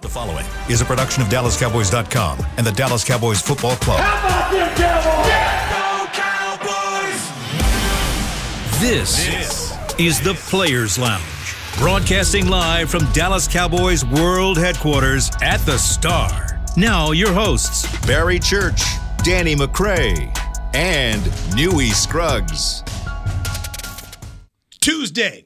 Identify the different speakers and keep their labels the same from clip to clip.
Speaker 1: The following is a production of DallasCowboys.com and the Dallas Cowboys Football Club.
Speaker 2: How about them Cowboys?
Speaker 3: Yeah, go Cowboys!
Speaker 1: This is the Players Lounge, broadcasting live from Dallas Cowboys World Headquarters at the Star. Now your hosts, Barry Church, Danny McCray, and Newy Scruggs.
Speaker 4: Tuesday.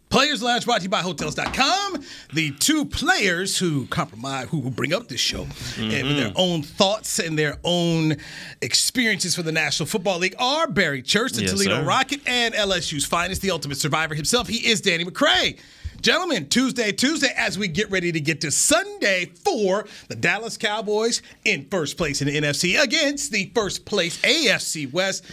Speaker 4: Players Lounge brought to you by Hotels.com. The two players who bring up this show and with their own thoughts and their own experiences for the National Football League are Barry Church, the Toledo Rocket, and LSU's finest, the ultimate survivor himself. He is Danny McCray. Gentlemen, Tuesday, as we get ready to get to Sunday for the Dallas Cowboys in first place in the NFC against the first place AFC West,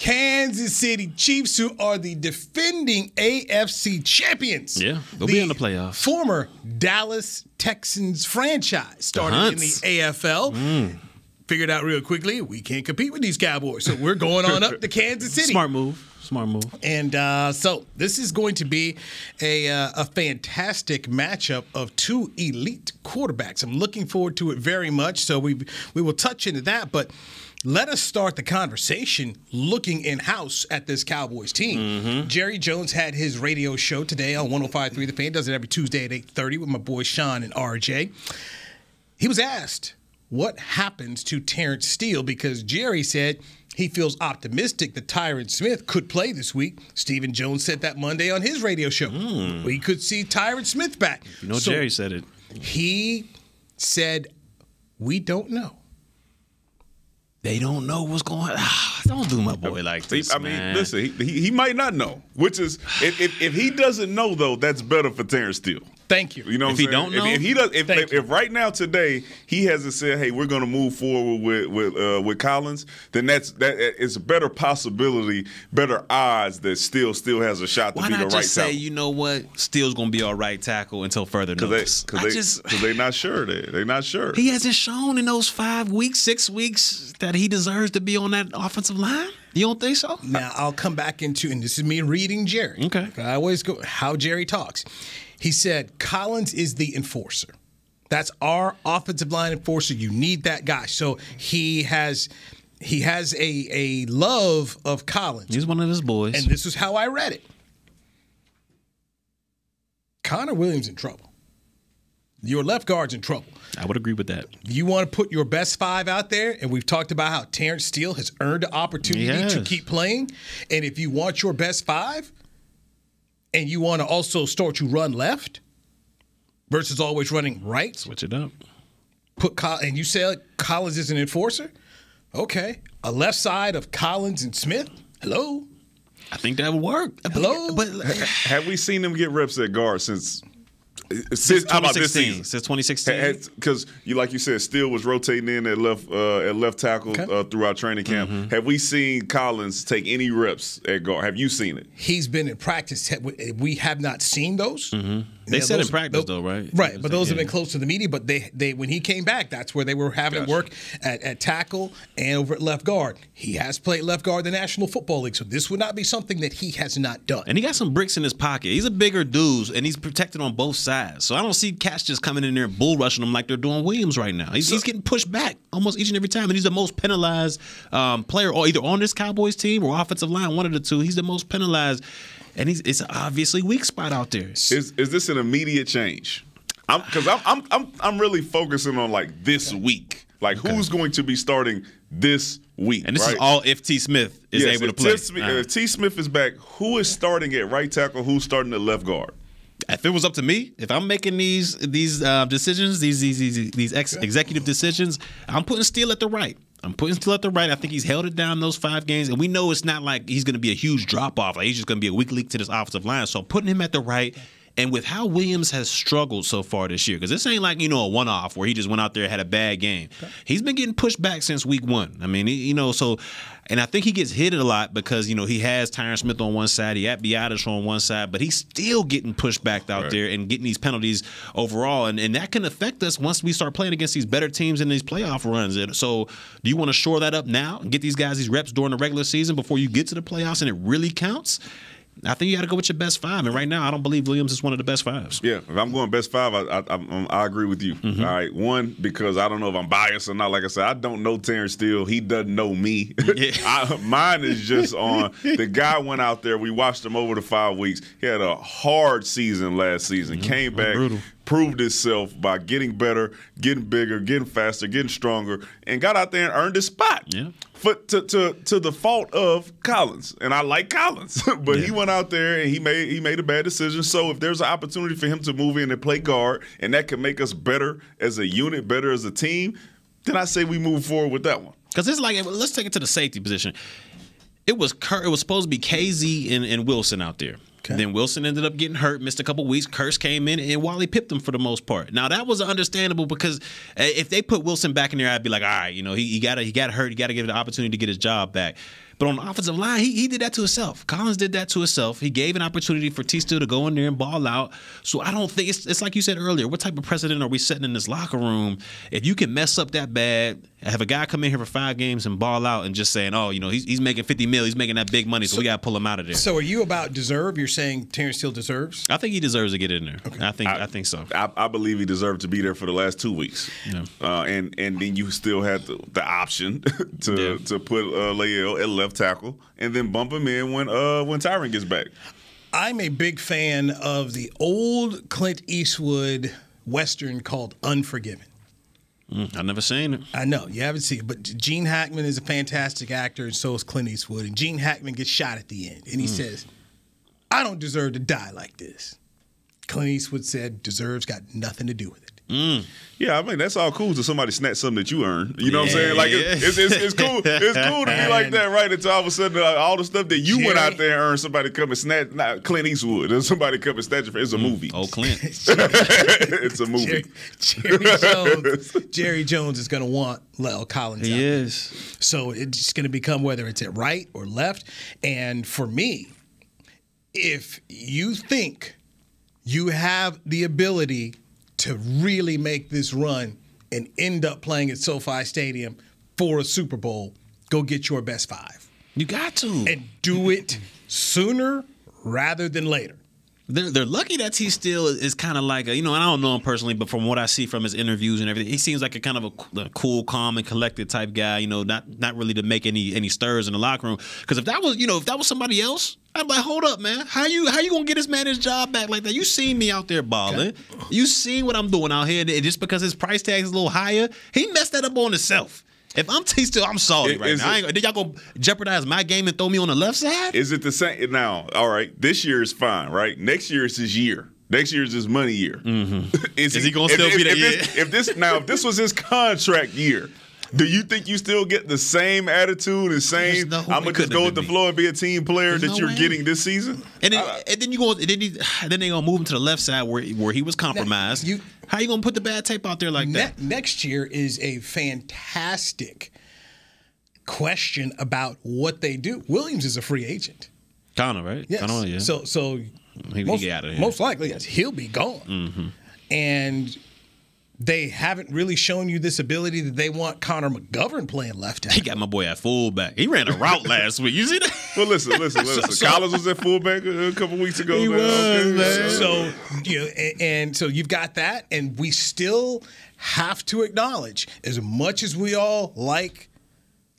Speaker 4: Kansas City Chiefs, who are the defending AFC champions.
Speaker 5: Yeah, they'll be in the playoffs.
Speaker 4: Former Dallas Texans franchise started in the AFL. Figured out real quickly, we can't compete with these Cowboys, so we're going on up to Kansas City.
Speaker 5: Smart move.
Speaker 4: And so this is going to be a fantastic matchup of two elite quarterbacks. I'm looking forward to it very much. So we will touch into that. But let us start the conversation looking in-house at this Cowboys team. Jerry Jones had his radio show today on 105.3 The Fan. Does it every Tuesday at 8:30 with my boys Sean and RJ. He was asked what happens to Terrence Steele because Jerry said he feels optimistic that Tyron Smith could play this week. Stephen Jones said that Monday on his radio show. We could see Tyron Smith back.
Speaker 5: You know, Jerry said it.
Speaker 4: He said, we don't know.
Speaker 5: They don't know what's going on. Don't do my boy like this, man.
Speaker 6: Listen, he might not know, which is, if he doesn't know, though, that's better for Terrence Steele.
Speaker 4: Thank you.
Speaker 6: You know,
Speaker 5: if he don't know,
Speaker 6: if right now today he hasn't said, "Hey, we're going to move forward with Collins," then it's a better possibility, better odds that Steele still has a shot to be the right tackle. Why not just
Speaker 5: say, you know what, Steele's going to be our right tackle until further notice?
Speaker 6: Because they're not sure. They're not sure.
Speaker 5: He hasn't shown in those 5 weeks, 6 weeks that he deserves to be on that offensive line. You don't think so?
Speaker 4: Now I'll come back into, and this is me reading Jerry.
Speaker 5: Okay.
Speaker 4: I always go how Jerry talks. He said, Collins is the enforcer. That's our offensive line enforcer. You need that guy. So he has a love of Collins.
Speaker 5: He's one of his boys.
Speaker 4: And this is how I read it. Connor Williams in trouble. Your left guard's in trouble.
Speaker 5: I would agree with that.
Speaker 4: You want to put your best 5 out there, and we've talked about how Terrence Steele has earned the opportunity to keep playing. And if you want your best 5, and you want to also start to run left versus always running right.
Speaker 5: Switch it up.
Speaker 4: And you say Collins is an enforcer? Okay. A left side of Collins and Smith? Hello?
Speaker 5: I think that would work.
Speaker 4: Hello?
Speaker 6: But have we seen them get reps at guard since
Speaker 5: 2016? Since 2016?
Speaker 6: Because, like you said, Steele was rotating in at left tackle throughout training camp. Have we seen Collins take any reps at guard? Have you seen it?
Speaker 4: He's been in practice. We have not seen those.
Speaker 5: They said in practice, though, right?
Speaker 4: Right, but those have been close to the media. But they when he came back, that's where they were having to work at tackle and over at left guard. He has played left guard in the National Football League, so this would not be something that he has not done.
Speaker 5: And he got some bricks in his pocket. He's a bigger dude, and he's protected on both sides. So I don't see cats just coming in there and bull rushing him like they're doing Williams right now. He's getting pushed back almost each and every time, and he's the most penalized player, or either on this Cowboys team or offensive line, one of the two. He's the most penalized. And it's obviously weak spot out there.
Speaker 6: Is this an immediate change? Because I'm really focusing on like this week. Like who's going to be starting this week?
Speaker 5: And this is all if T. Smith is able to play.
Speaker 6: If T. Smith is back, who is starting at right tackle? Who's starting at left guard?
Speaker 5: If it was up to me, if I'm making these decisions, these executive decisions, I'm putting Steele at the right. I think he's held it down those 5 games, and we know it's not like he's going to be a huge drop-off. Like he's just going to be a weak link to this offensive line. So putting him at the right, and with how Williams has struggled so far this year, because this ain't like, a one-off where he just went out there and had a bad game. Okay. He's been getting pushed back since week 1. I mean, so And I think he gets hit a lot because, you know, he has Tyron Smith on one side, he had Beatrice on one side, but he's still getting pushed back out there and getting these penalties overall. And that can affect us once we start playing against these better teams in these playoff runs. And so do you want to shore that up now and get these guys these reps during the regular season before you get to the playoffs and it really counts? I think you got to go with your best 5. And right now, I don't believe Williams is one of the best 5s.
Speaker 6: Yeah, if I'm going best 5, I agree with you. All right, 1, because I don't know if I'm biased or not. Like I said, I don't know Terrence Steele. He doesn't know me.
Speaker 5: Yeah.
Speaker 6: Mine is just on the guy went out there. We watched him over the 5 weeks. He had a hard season last season. Came back.
Speaker 5: Brutal.
Speaker 6: Proved itself by getting better, getting bigger, getting faster, getting stronger, and got out there and earned his spot.
Speaker 5: Yeah.
Speaker 6: To the fault of Collins, and I like Collins, but he went out there and he made a bad decision. So if there's an opportunity for him to move in and play guard, and that can make us better as a unit, better as a team, then I say we move forward with that one.
Speaker 5: Because it's like, let's take it to the safety position. It was supposed to be KZ and Wilson out there. Okay. Then Wilson ended up getting hurt, missed a couple weeks. Curse came in, and Wally pipped him for the most part. Now, that was understandable because if they put Wilson back in there, I'd be like, all right, he got hurt. He got to give it the opportunity to get his job back. But on the offensive line, he did that to himself. Collins did that to himself. He gave an opportunity for T. Steele to go in there and ball out. So I don't think it's like you said earlier. What type of precedent are we setting in this locker room? If you can mess up that bad, have a guy come in here for 5 games and ball out and just saying, oh, he's making $50 million, he's making that big money, so we got to pull him out of there.
Speaker 4: So are you about deserve? You're saying Terrence Steele deserves?
Speaker 5: I think he deserves to get in there. Okay. I think so.
Speaker 6: I believe he deserved to be there for the last 2 weeks.
Speaker 5: Yeah.
Speaker 6: And then you still had the option to put Lael at left tackle and then bump him in when Tyron gets back.
Speaker 4: I'm a big fan of the old Clint Eastwood Western called Unforgiven.
Speaker 5: I've never seen it.
Speaker 4: I know, you haven't seen it. But Gene Hackman is a fantastic actor, and so is Clint Eastwood. And Gene Hackman gets shot at the end, and he says, I don't deserve to die like this. Clint Eastwood said, deserves got nothing to do with it.
Speaker 6: Yeah, I mean, that's all cool to somebody snatch something that you earned. You know what I'm saying? Like, it's cool. It's cool to be like that, right? Until all of a sudden, all the stuff that you went out there and earned, somebody come and snatch, not Clint Eastwood, and somebody come and snatch it. It's a movie.
Speaker 5: Oh, Clint.
Speaker 6: It's a movie.
Speaker 4: Jerry Jones is going to want La'el Collins out.
Speaker 5: He is.
Speaker 4: So it's going to become whether it's at right or left. And for me, if you think you have the ability to really make this run and end up playing at SoFi Stadium for a Super Bowl, go get your best 5.
Speaker 5: You got to.
Speaker 4: And do it sooner rather than later.
Speaker 5: They're lucky that T. Steele is kind of like and I don't know him personally, but from what I see from his interviews and everything, he seems like a kind of a cool, calm, and collected type guy. Not really to make any stirs in the locker room. Because if that was somebody else, I'd be like, hold up, man. How you gonna get this man his job back like that? You seen me out there balling. Okay. You seen what I'm doing out here, and just because his price tag is a little higher, he messed that up on himself. If I'm T. Steele, I'm sorry now. Did y'all go jeopardize my game and throw me on the left side?
Speaker 6: Is it the same? Now, all right, this year is fine, right? Next year is his year. Next year is his money year.
Speaker 5: Mm-hmm. Is he going to still be that?
Speaker 6: If this was his contract year, do you think you still get the same attitude and same? I'm gonna just go with the flow and be a team player that you're getting this season.
Speaker 5: And then they gonna move him to the left side where he was compromised. How you gonna put the bad tape out there like that?
Speaker 4: Next year is a fantastic question about what they do. Williams is a free agent.
Speaker 5: Kind of, right?
Speaker 4: Yes.
Speaker 5: Kinda, yeah.
Speaker 4: So
Speaker 5: he get out of here.
Speaker 4: Most likely, yes, he'll be gone.
Speaker 5: Mm-hmm.
Speaker 4: And they haven't really shown you this ability that they want Connor McGovern playing left tackle.
Speaker 5: He got my boy at fullback. He ran a route last week. You see that?
Speaker 6: Well, listen. Collins was at fullback a couple weeks ago.
Speaker 5: He was, man.
Speaker 4: So and so you've got that, and we still have to acknowledge, as much as we all like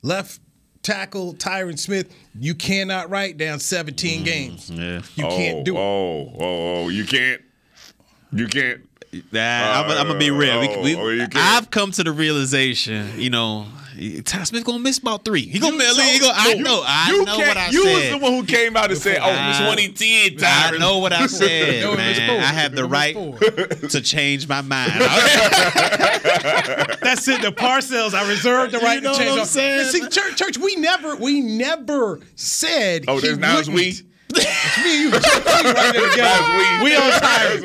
Speaker 4: left tackle Tyron Smith, you cannot write down 17 games.
Speaker 5: Yeah.
Speaker 4: You can't do it.
Speaker 6: You can't. You can't.
Speaker 5: I'm gonna be real. I've come to the realization, Ty Smith gonna miss about 3. I know what I said.
Speaker 6: You was the one who came out and said, 2010, Tyron.
Speaker 5: I know what I said, man. I have the right to change my mind.
Speaker 4: That's it. The Parcells, I reserve the right to change.
Speaker 5: What I'm saying?
Speaker 4: See, church, we never said.
Speaker 6: Oh, now it's we.
Speaker 4: It's me and you. We right there together.
Speaker 6: We on time.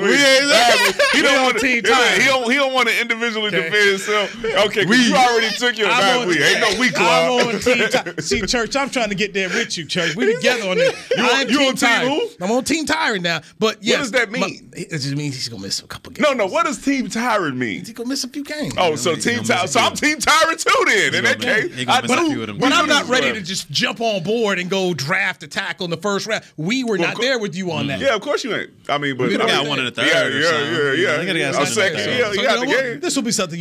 Speaker 6: He don't
Speaker 4: Team Tyron.
Speaker 6: He don't want to individually defend himself. Okay, you already took your bad we. Ain't no we club.
Speaker 4: I'm on Team Tyron. See, Church, I'm trying to get there with you, Church. We together on this.
Speaker 6: You on Team who?
Speaker 4: I'm on Team Tyron now. But yes,
Speaker 6: what does that mean?
Speaker 4: It just means he's gonna miss a couple games.
Speaker 6: No. What does Team Tyron mean?
Speaker 4: He's gonna miss a few games.
Speaker 6: Oh, so Team Tyron. So I'm Team Tyron too. Then in that case,
Speaker 4: but I'm not ready to just jump on board and go draft a tackle in the first round. We were not there with you on that.
Speaker 6: Yeah, of course you ain't. I mean, but
Speaker 5: we got one in the third.
Speaker 6: Yeah. A second. You got the game.
Speaker 4: This will be something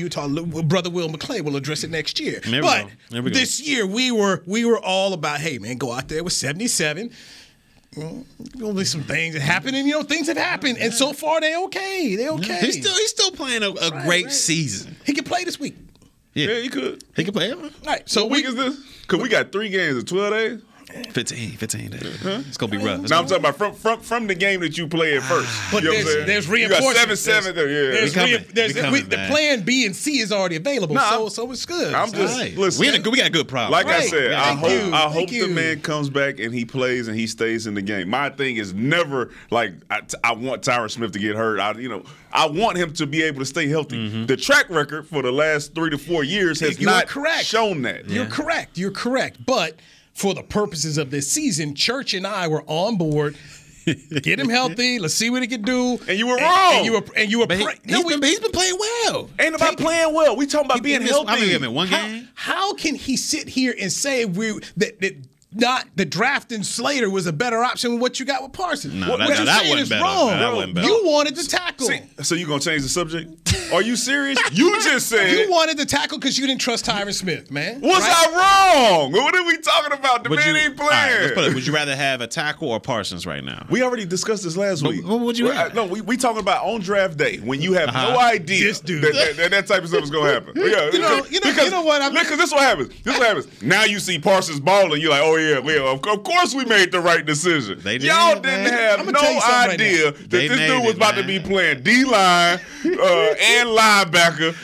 Speaker 4: Brother Will McCray will address it next year. But this year we were all about, hey man, go out there with 77. There'll be some things that happen, and things have happened, and so far they okay. They okay.
Speaker 5: He's still playing a great season.
Speaker 4: He can play this week.
Speaker 6: Yeah, he could.
Speaker 5: He can play it.
Speaker 4: All right. So
Speaker 6: what week is this? Because we got 3 games in 12 days.
Speaker 5: 15 days. Huh? It's gonna be rough.
Speaker 6: Now I'm talking about from the game that you played first.
Speaker 4: But there's reinforcements.
Speaker 6: You got 7-7 there.
Speaker 4: The plan B and C is already available, so it's good.
Speaker 6: I'm just listen.
Speaker 5: We got a good problem.
Speaker 6: Like I said, I hope the man comes back and he plays and he stays in the game. My thing is never like I want Tyron Smith to get hurt. I want him to be able to stay healthy. Mm-hmm. The track record for the last 3 to 4 years has not shown that.
Speaker 4: You're correct. You're correct. But for the purposes of this season, Church and I were on board. Get him healthy. Let's see what he can do.
Speaker 6: And you were wrong.
Speaker 4: And you were.
Speaker 5: He's been playing well.
Speaker 6: Ain't about playing well. We talking about being healthy.
Speaker 5: I mean, one game.
Speaker 4: How can he sit here and say that not the drafting Slater was a better option than what you got with Parsons?
Speaker 5: No,
Speaker 4: what you're saying is wrong.
Speaker 5: That wasn't better.
Speaker 4: You wanted to tackle.
Speaker 6: So you gonna change the subject? Are you serious? You just said
Speaker 4: you wanted to tackle because you didn't trust Tyron Smith, man.
Speaker 6: Was I wrong? What are we talking about? The man ain't playing.
Speaker 5: Right, let's put it. Would you rather have a tackle or Parsons right now?
Speaker 6: We already discussed this last week.
Speaker 5: What would you rather?
Speaker 6: No, we talking about on draft day when you have no idea that type of stuff is gonna happen. Yeah,
Speaker 4: you know what?
Speaker 6: Because this is what happens. Now you see Parsons balling. You're like, oh yeah, of course we made the right decision. Y'all didn't have no idea that this dude was about to be playing D-line and linebacker,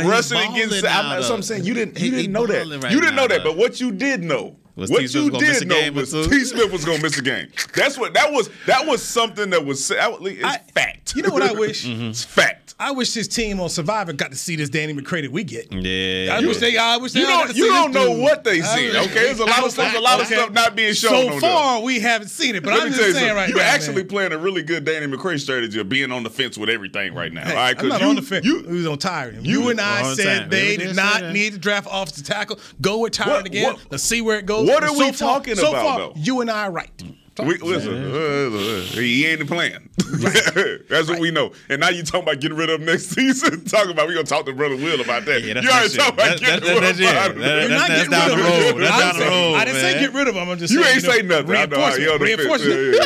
Speaker 6: rushing against. So I'm saying you didn't know that. You didn't know that, but what you did know. What you did know was T. Smith was going to miss a game. That was something that was it's fact.
Speaker 4: You know what I wish?
Speaker 6: It's fact.
Speaker 4: I wish this team on Survivor got to see this Danny McCray that we get.
Speaker 5: Yeah.
Speaker 4: I wish they
Speaker 6: You don't know what they see. Okay, there's a lot of stuff not being shown.
Speaker 4: So far, we haven't seen it, but I'm just saying right now,
Speaker 6: you're actually playing a really good Danny McCray strategy of being on the fence with everything right now.
Speaker 4: Hey,
Speaker 6: all right,
Speaker 4: I'm not on the fence. You was on Tyron. You and I said they did not need to draft offensive tackle. Go with Tyron again. Let's see where it goes.
Speaker 6: What are we talking about, though?
Speaker 4: You and I are right.
Speaker 6: Listen, he ain't playing. That's what we know. And now you talking about getting rid of him next season. Talking about we gonna talk to Brother Will about that.
Speaker 5: Yeah,
Speaker 6: you already talking about getting rid of him.
Speaker 5: That's down the road. That's down the road.
Speaker 4: I didn't say get rid of him. I'm just
Speaker 6: saying.
Speaker 4: You
Speaker 6: ain't say nothing.
Speaker 4: Reinforcement.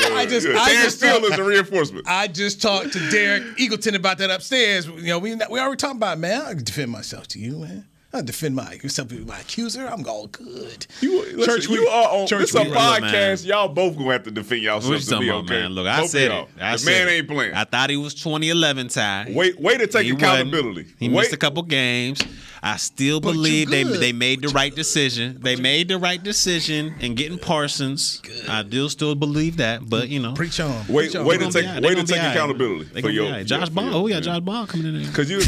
Speaker 6: Terrence Steele is a reinforcement.
Speaker 4: I just talked to Derek Eagleton about that upstairs. We already talking about, man. I can defend myself to you, man. I defend my accuser. I'm all good.
Speaker 6: Church, you are on this a podcast. Y'all both gonna have to defend yourselves to be okay.
Speaker 5: Man? Look, I said it.
Speaker 6: The man ain't playing.
Speaker 5: I thought he was 2011 Ty.
Speaker 6: Way to take accountability.
Speaker 5: He missed a couple games. I still believe they made the right decision. They made the right decision in getting Parsons. I still believe that, but
Speaker 4: preach on.
Speaker 6: Way to take accountability for your
Speaker 5: Josh Ball. Oh yeah, Josh Ball coming in there.
Speaker 6: Because you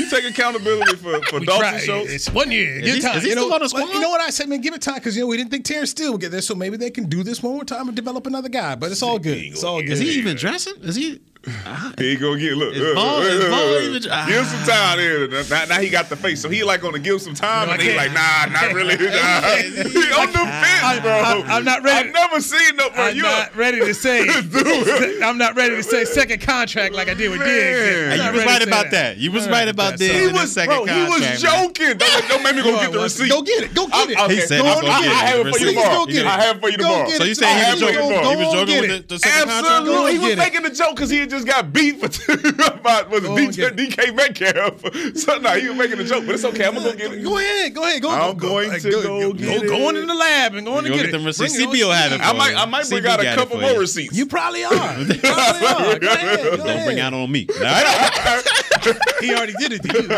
Speaker 6: take accountability for Dalton Schultz.
Speaker 4: It's 1 year.
Speaker 5: Is he still on the squad?
Speaker 4: You know what I said, man? Give it time because we didn't think Terrence Steele would get there, so maybe they can do this one more time and develop another guy. But it's all good. It's all good.
Speaker 5: Is he even dressing? Is he?
Speaker 6: He ain't gonna get
Speaker 5: Give
Speaker 6: him some time there. Now he got the face, so he like gonna give some time, and he like, nah, not really. He on the fence, bro.
Speaker 4: I'm not ready.
Speaker 6: I've never seen no.
Speaker 4: I'm not ready to say. I'm not ready to say second contract like I did with Diggs.
Speaker 5: You was right about that. You was right about Diggs.
Speaker 6: He was joking. Don't make me go get the receipt.
Speaker 4: Go get it.
Speaker 5: He said,
Speaker 6: I have it for you tomorrow. I have it for you tomorrow.
Speaker 5: So you saying he was joking? He was joking with the second contract?
Speaker 6: Absolutely, he was making a joke because he had just got beat about DK Metcalf. So now he was making a joke, but it's okay. I'm gonna go get it.
Speaker 4: Go ahead.
Speaker 6: I'm going to go get it.
Speaker 4: Going in the lab and going to get it.
Speaker 5: CB will have it.
Speaker 6: I might bring out a couple more receipts.
Speaker 4: You probably are. Go ahead.
Speaker 5: Don't bring out on me. All right.
Speaker 4: He already did it to you.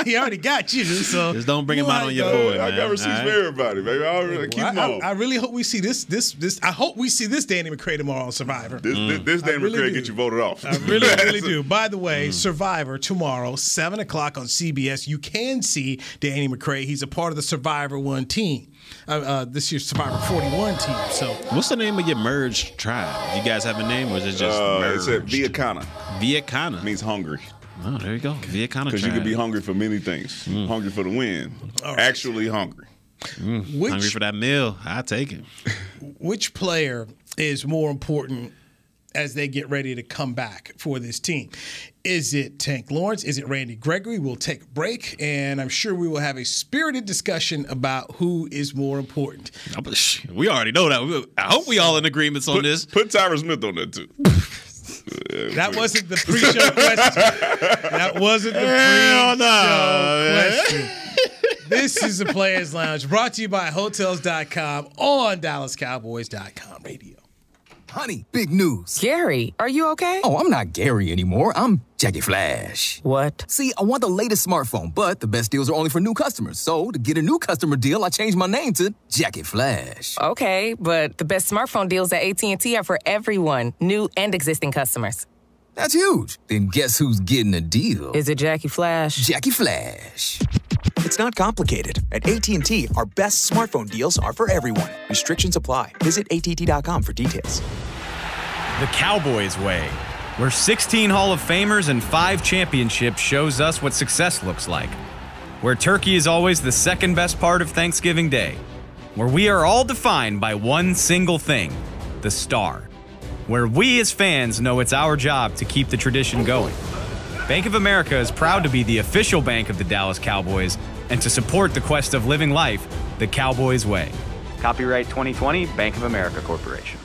Speaker 4: He already got you. So
Speaker 5: just don't bring him out on your board, man.
Speaker 6: I got receipts for everybody, baby. I'll keep them all.
Speaker 4: I really hope we see this. I hope we see this Danny McCray tomorrow on Survivor.
Speaker 6: This Danny McCray get you voted off.
Speaker 4: I really do. By the way, Survivor tomorrow, 7 o'clock on CBS. You can see Danny McCray. He's a part of the Survivor 1 team. This year's Survivor 41 team. So,
Speaker 5: what's the name of your merged tribe? Do you guys have a name, or is it just merged?
Speaker 6: It's Viacana.
Speaker 5: Viacana
Speaker 6: means hungry.
Speaker 5: Oh, there you go. Viacana.
Speaker 6: Because you can be hungry for many things. Hungry for the win. Right. Actually hungry.
Speaker 5: Hungry for that meal. I take it.
Speaker 4: Which player is more important as they get ready to come back for this team? Is it Tank Lawrence? Is it Randy Gregory? We'll take a break, and I'm sure we will have a spirited discussion about who is more important.
Speaker 5: We already know that. I hope we all in agreements on this.
Speaker 6: Put Tyron Smith on that, too.
Speaker 4: That wasn't the pre-show question. That wasn't the pre-show question. This is the Players Lounge, brought to you by Hotels.com on DallasCowboys.com radio.
Speaker 2: Honey, big news.
Speaker 3: Gary, are you okay?
Speaker 2: Oh, I'm not Gary anymore. I'm Jackie Flash.
Speaker 3: What?
Speaker 2: See, I want the latest smartphone, but the best deals are only for new customers. So to get a new customer deal, I changed my name to Jackie Flash.
Speaker 3: Okay, but the best smartphone deals at AT&T are for everyone, new and existing customers.
Speaker 2: That's huge. Then guess who's getting a deal?
Speaker 3: Is it Jackie Flash?
Speaker 2: Jackie Flash.
Speaker 7: It's not complicated. At AT&T, our best smartphone deals are for everyone. Restrictions apply. Visit att.com for details.
Speaker 8: The Cowboys way, where 16 Hall of Famers and 5 championships shows us what success looks like. Where turkey is always the second best part of Thanksgiving Day. Where we are all defined by one single thing, the star. Where we as fans know it's our job to keep the tradition going. Bank of America is proud to be the official bank of the Dallas Cowboys and to support the quest of living life the Cowboys way.
Speaker 9: Copyright 2020, Bank of America Corporation.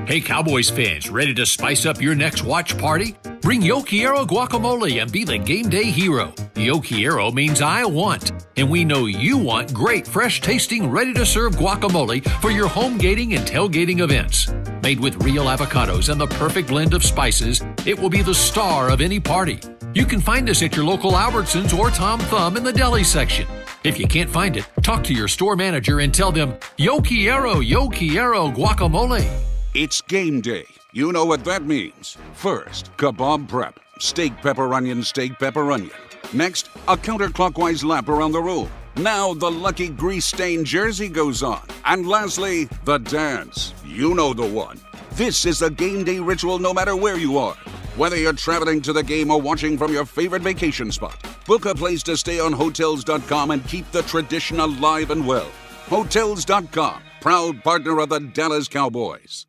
Speaker 10: Hey, Cowboys fans, ready to spice up your next watch party? Bring Yo Quiero guacamole and be the game day hero. Yo Quiero means I want, and we know you want great, fresh-tasting, ready-to-serve guacamole for your home gating and tailgating events. Made with real avocados and the perfect blend of spices, it will be the star of any party. You can find us at your local Albertsons or Tom Thumb in the deli section. If you can't find it, talk to your store manager and tell them, Yo Quiero guacamole.
Speaker 11: It's game day. You know what that means. First, kebab prep. Steak, pepper, onion, steak, pepper, onion. Next, a counterclockwise lap around the room. Now the lucky grease-stained jersey goes on. And lastly, the dance. You know the one. This is a game day ritual no matter where you are. Whether you're traveling to the game or watching from your favorite vacation spot, book a place to stay on Hotels.com and keep the tradition alive and well. Hotels.com, proud partner of the Dallas Cowboys.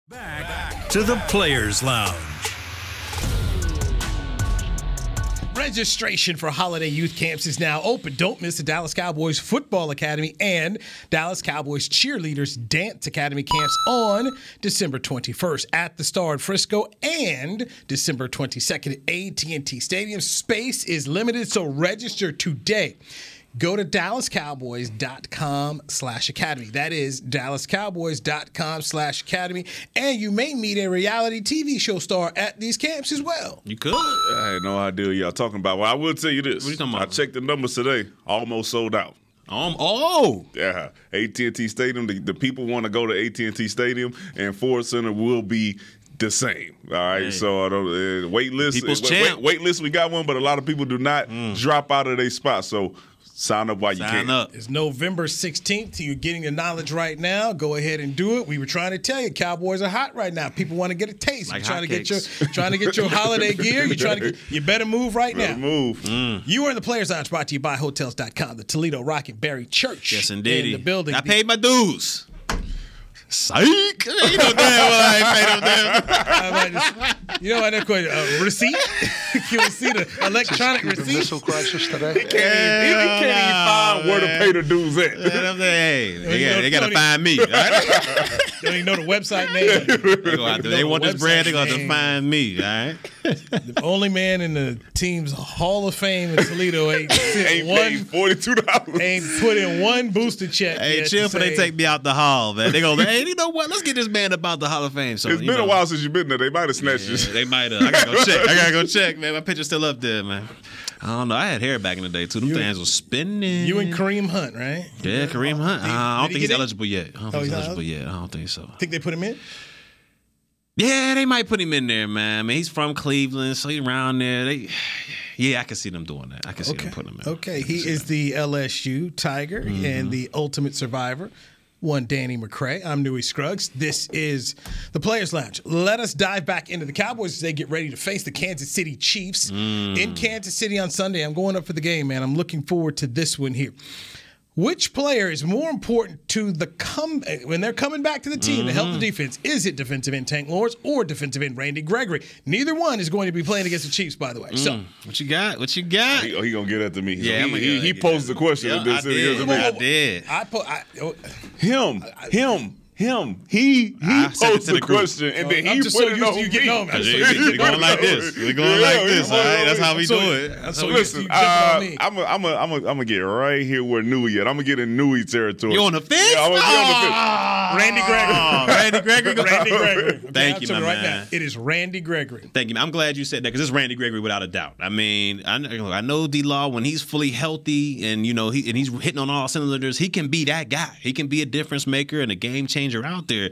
Speaker 1: Back to the Players Lounge.
Speaker 4: Registration for holiday youth camps is now open. Don't miss the Dallas Cowboys Football Academy and Dallas Cowboys Cheerleaders Dance Academy camps on December 21st at the Star in Frisco and December 22nd at AT&T Stadium. Space is limited, so register today. Go to DallasCowboys.com/academy. That is DallasCowboys.com/academy. And you may meet a reality TV show star at these camps as well.
Speaker 5: You could.
Speaker 6: I had no idea y'all talking about. Well, I will tell you this.
Speaker 5: What are you talking about?
Speaker 6: I checked the numbers today. Almost sold out.
Speaker 5: Yeah,
Speaker 6: AT&T Stadium. The people want to go to AT&T Stadium, and Ford Center will be the same. All right, hey. So I don't wait list. Wait list. We got one, but a lot of people do not drop out of their spot. So sign up while you can.
Speaker 4: It's November 16th. You're getting the knowledge right now. Go ahead and do it. We were trying to tell you, Cowboys are hot right now. People want to get a taste.
Speaker 5: Like
Speaker 4: trying to get your holiday gear. You better move right now.
Speaker 6: Move.
Speaker 4: You are in the Players Lounge, brought to you by Hotels.com. The Toledo Rock and Berry Church.
Speaker 5: Yes, indeed.
Speaker 4: In the building.
Speaker 5: I paid my dues. Psych! You know damn well I ain't paid them damn.
Speaker 4: You know what? Receipt? Can we see the electronic receipt?
Speaker 12: Missile crisis today.
Speaker 6: He can't even find where to pay the dues at.
Speaker 5: Hey, they got to find me. Right?
Speaker 4: Don't even know the website name.
Speaker 5: They want this brand, they're going to find me. All right?
Speaker 4: The only man in the team's Hall of Fame in Toledo ain't
Speaker 6: paid $42.
Speaker 4: Ain't put in one booster check.
Speaker 5: Hey, chill for they take me out the hall, man. They go, hey, you know what? Let's get this man about the Hall of Fame. So
Speaker 6: it's been a while since you've been there. They might have snatched you.
Speaker 5: They might have. I gotta go check, man. My picture's still up there, man. I don't know. I had hair back in the day too. Them things was spinning.
Speaker 4: You and Kareem Hunt, right?
Speaker 5: Yeah, Kareem Hunt. I don't think he's eligible yet. I don't think he's eligible yet. I don't think so.
Speaker 4: Think they put him in?
Speaker 5: Yeah, they might put him in there, man. I mean, he's from Cleveland, so he's around there. I can see them doing that. I can see them putting him in.
Speaker 4: Okay, he is the LSU Tiger and the ultimate survivor. One Danny McCray. I'm Newy Scruggs. This is the Players Lounge. Let us dive back into the Cowboys as they get ready to face the Kansas City Chiefs in Kansas City on Sunday. I'm going up for the game, man. I'm looking forward to this one here. Which player is more important to the when they're coming back to the team to help the defense? Is it defensive end Tank Lawrence or defensive end Randy Gregory? Neither one is going to be playing against the Chiefs, by the way. So,
Speaker 5: what you got? What you got?
Speaker 6: He gonna get that to me.
Speaker 5: Yeah,
Speaker 6: he posed the question.
Speaker 5: Yeah, I did.
Speaker 6: Him. He posed the question, and then he put it on me.
Speaker 5: We're going like this. We're going like this. All right, that's how we do it.
Speaker 6: So listen, I'm gonna get right here where Newy at. I'm gonna get in Newy territory.
Speaker 5: You on the fence?
Speaker 6: Yeah, I'm gonna be on the fence.
Speaker 4: Randy Gregory.
Speaker 5: Thank you, my man.
Speaker 4: Now. It is Randy Gregory.
Speaker 5: Thank you, man. I'm glad you said that because it's Randy Gregory without a doubt. I mean, I know D-Law when he's fully healthy and he's hitting on all cylinders. He can be that guy. He can be a difference maker and a game changer out there.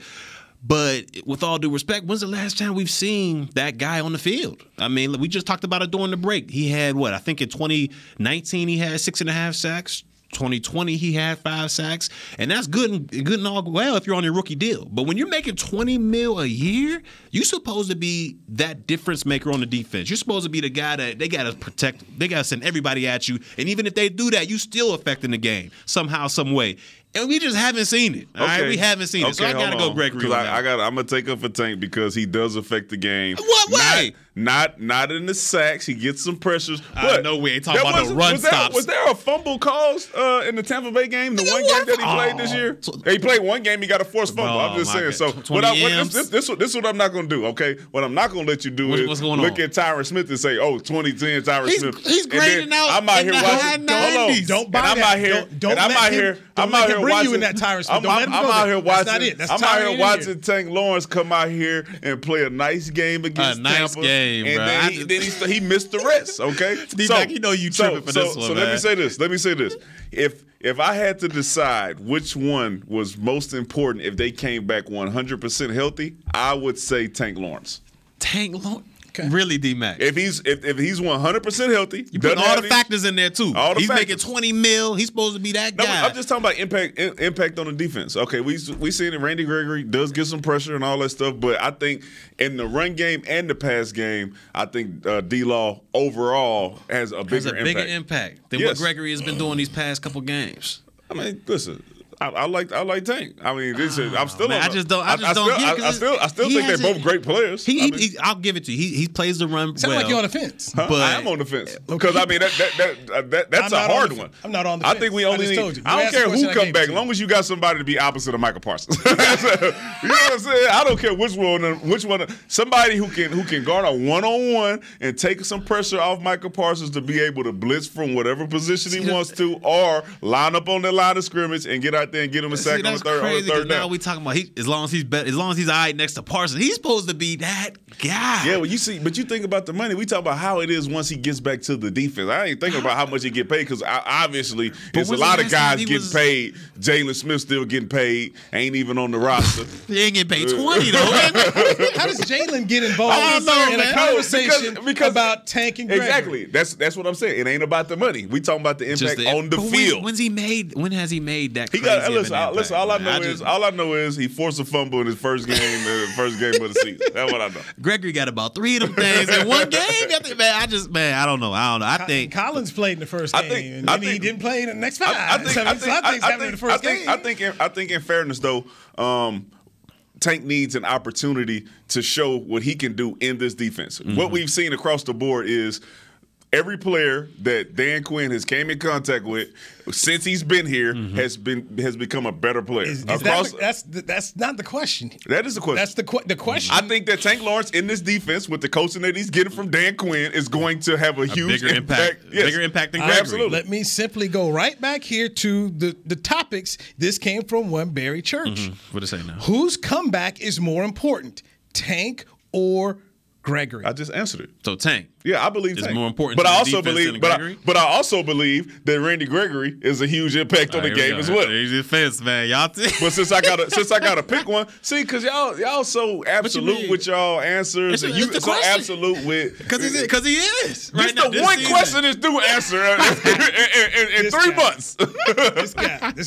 Speaker 5: But with all due respect, when's the last time we've seen that guy on the field? I mean, we just talked about it during the break. He had I think in 2019 he had 6.5 sacks. 2020 he had 5 sacks, and that's good and all well if you're on your rookie deal. But when you're making $20 million a year, you're supposed to be that difference maker on the defense. You're supposed to be the guy that they got to protect. They got to send everybody at you, and even if they do that, you still affecting the game somehow, some way. And we just haven't seen it. All right, we haven't seen it. So I gotta go Gregory.
Speaker 6: I'm gonna take up for Tank because he does affect the game.
Speaker 5: What way?
Speaker 6: Not in the sacks. He gets some pressures.
Speaker 5: But no, we ain't talking about the run stops.
Speaker 6: Was there a fumble caused in the Tampa Bay game? The one game that he played this year? He played one game. He got a forced fumble. I'm just saying. So this is what I'm not gonna do. Okay, what I'm not gonna let you do is look at Tyron Smith and say, "Oh, 2010 Tyron Smith."
Speaker 5: He's grading out.
Speaker 6: I'm out here watching.
Speaker 5: Hold on.
Speaker 4: Don't buy that.
Speaker 6: I'm out here
Speaker 4: bring you in that Tyron Smith.
Speaker 6: I'm out here watching.
Speaker 4: That's not it.
Speaker 6: I'm out here watching Tank Lawrence come out here and play a nice game against Tampa.
Speaker 5: A nice game, bro.
Speaker 6: And then he missed the rest. Okay,
Speaker 5: D-Mac, you know you tripping for this one.
Speaker 6: So let me say this. If I had to decide which one was most important if they came back 100% healthy, I would say Tank Lawrence.
Speaker 5: Tank Lawrence. Okay. Really, D-Mac.
Speaker 6: If he's 100% healthy,
Speaker 5: you put all the factors in there too. He's making $20 million. He's supposed to be that guy.
Speaker 6: I'm just talking about impact on the defense. Okay, we seen it. Randy Gregory does get some pressure and all that stuff, but I think in the run game and the pass game, I think D-Law overall has a bigger
Speaker 5: impact than what Gregory has been doing these past couple games.
Speaker 6: I mean, listen. I like Tank. I mean, I'm still.
Speaker 5: Man, I still
Speaker 6: think they're both great players.
Speaker 5: I'll give it to you. He plays the run.
Speaker 4: Sound like you're on the fence.
Speaker 6: But I am on the fence because I mean that's a hard one.
Speaker 4: I'm not on the fence.
Speaker 6: I think we only need. I don't care who come back, as long as you got somebody to be opposite of Michael Parsons. You know what I'm saying? I don't care which one. Somebody who can guard a 1-on-1 and take some pressure off Michael Parsons to be able to blitz from whatever position he wants to, or line up on the line of scrimmage and get out there and get him a sack on the third down.
Speaker 5: Now we talking about as long as he's all right next to Parsons, he's supposed to be that guy.
Speaker 6: Yeah, well, you think about the money. We talk about how it is once he gets back to the defense. I ain't thinking about how much he get paid because obviously it's a lot of guys getting paid. Jalen Smith still getting paid. Ain't even on the roster.
Speaker 5: He ain't getting paid 20 though.
Speaker 4: How does Jalen get involved in a conversation about Tank and Gregory?
Speaker 6: Exactly. That's what I'm saying. It ain't about the money. We talking about the impact on the field.
Speaker 5: When has he made that?
Speaker 6: Listen, all I know is he forced a fumble in his first game of the season. That's what I know.
Speaker 5: Gregory got about 3 of them things in one game. I don't know. I think
Speaker 4: Collins played in the first game, and he didn't play in the next 5. I
Speaker 6: think in fairness though, Tank needs an opportunity to show what he can do in this defense. Mm-hmm. What we've seen across the board is every player that Dan Quinn has came in contact with since he's been here has become a better player.
Speaker 4: That's not the question.
Speaker 6: That is the question.
Speaker 4: That's the question.
Speaker 6: I think that Tank Lawrence in this defense with the coaching that he's getting from Dan Quinn is going to have a huge
Speaker 5: bigger impact.
Speaker 6: Yes.
Speaker 5: Bigger impact than Gregory.
Speaker 6: Absolutely.
Speaker 4: Let me simply go right back here to the topics. This came from one Barry Church.
Speaker 5: What did it say now?
Speaker 4: Whose comeback is more important, Tank or Gregory?
Speaker 6: I just answered it.
Speaker 5: So Tank.
Speaker 6: Yeah, I believe
Speaker 5: It's
Speaker 6: Tank.
Speaker 5: more important
Speaker 6: But
Speaker 5: to
Speaker 6: I
Speaker 5: the
Speaker 6: also
Speaker 5: defense
Speaker 6: believe,
Speaker 5: than
Speaker 6: but
Speaker 5: Gregory?
Speaker 6: I also believe that Randy Gregory is a huge impact on the game as well.
Speaker 5: He's defense, man. Y'all.
Speaker 6: But since I gotta pick one, see, because y'all so absolute with y'all answers, and you so absolute with
Speaker 5: because he is.
Speaker 6: Right now, the one question is due answer in 3 months.
Speaker 4: This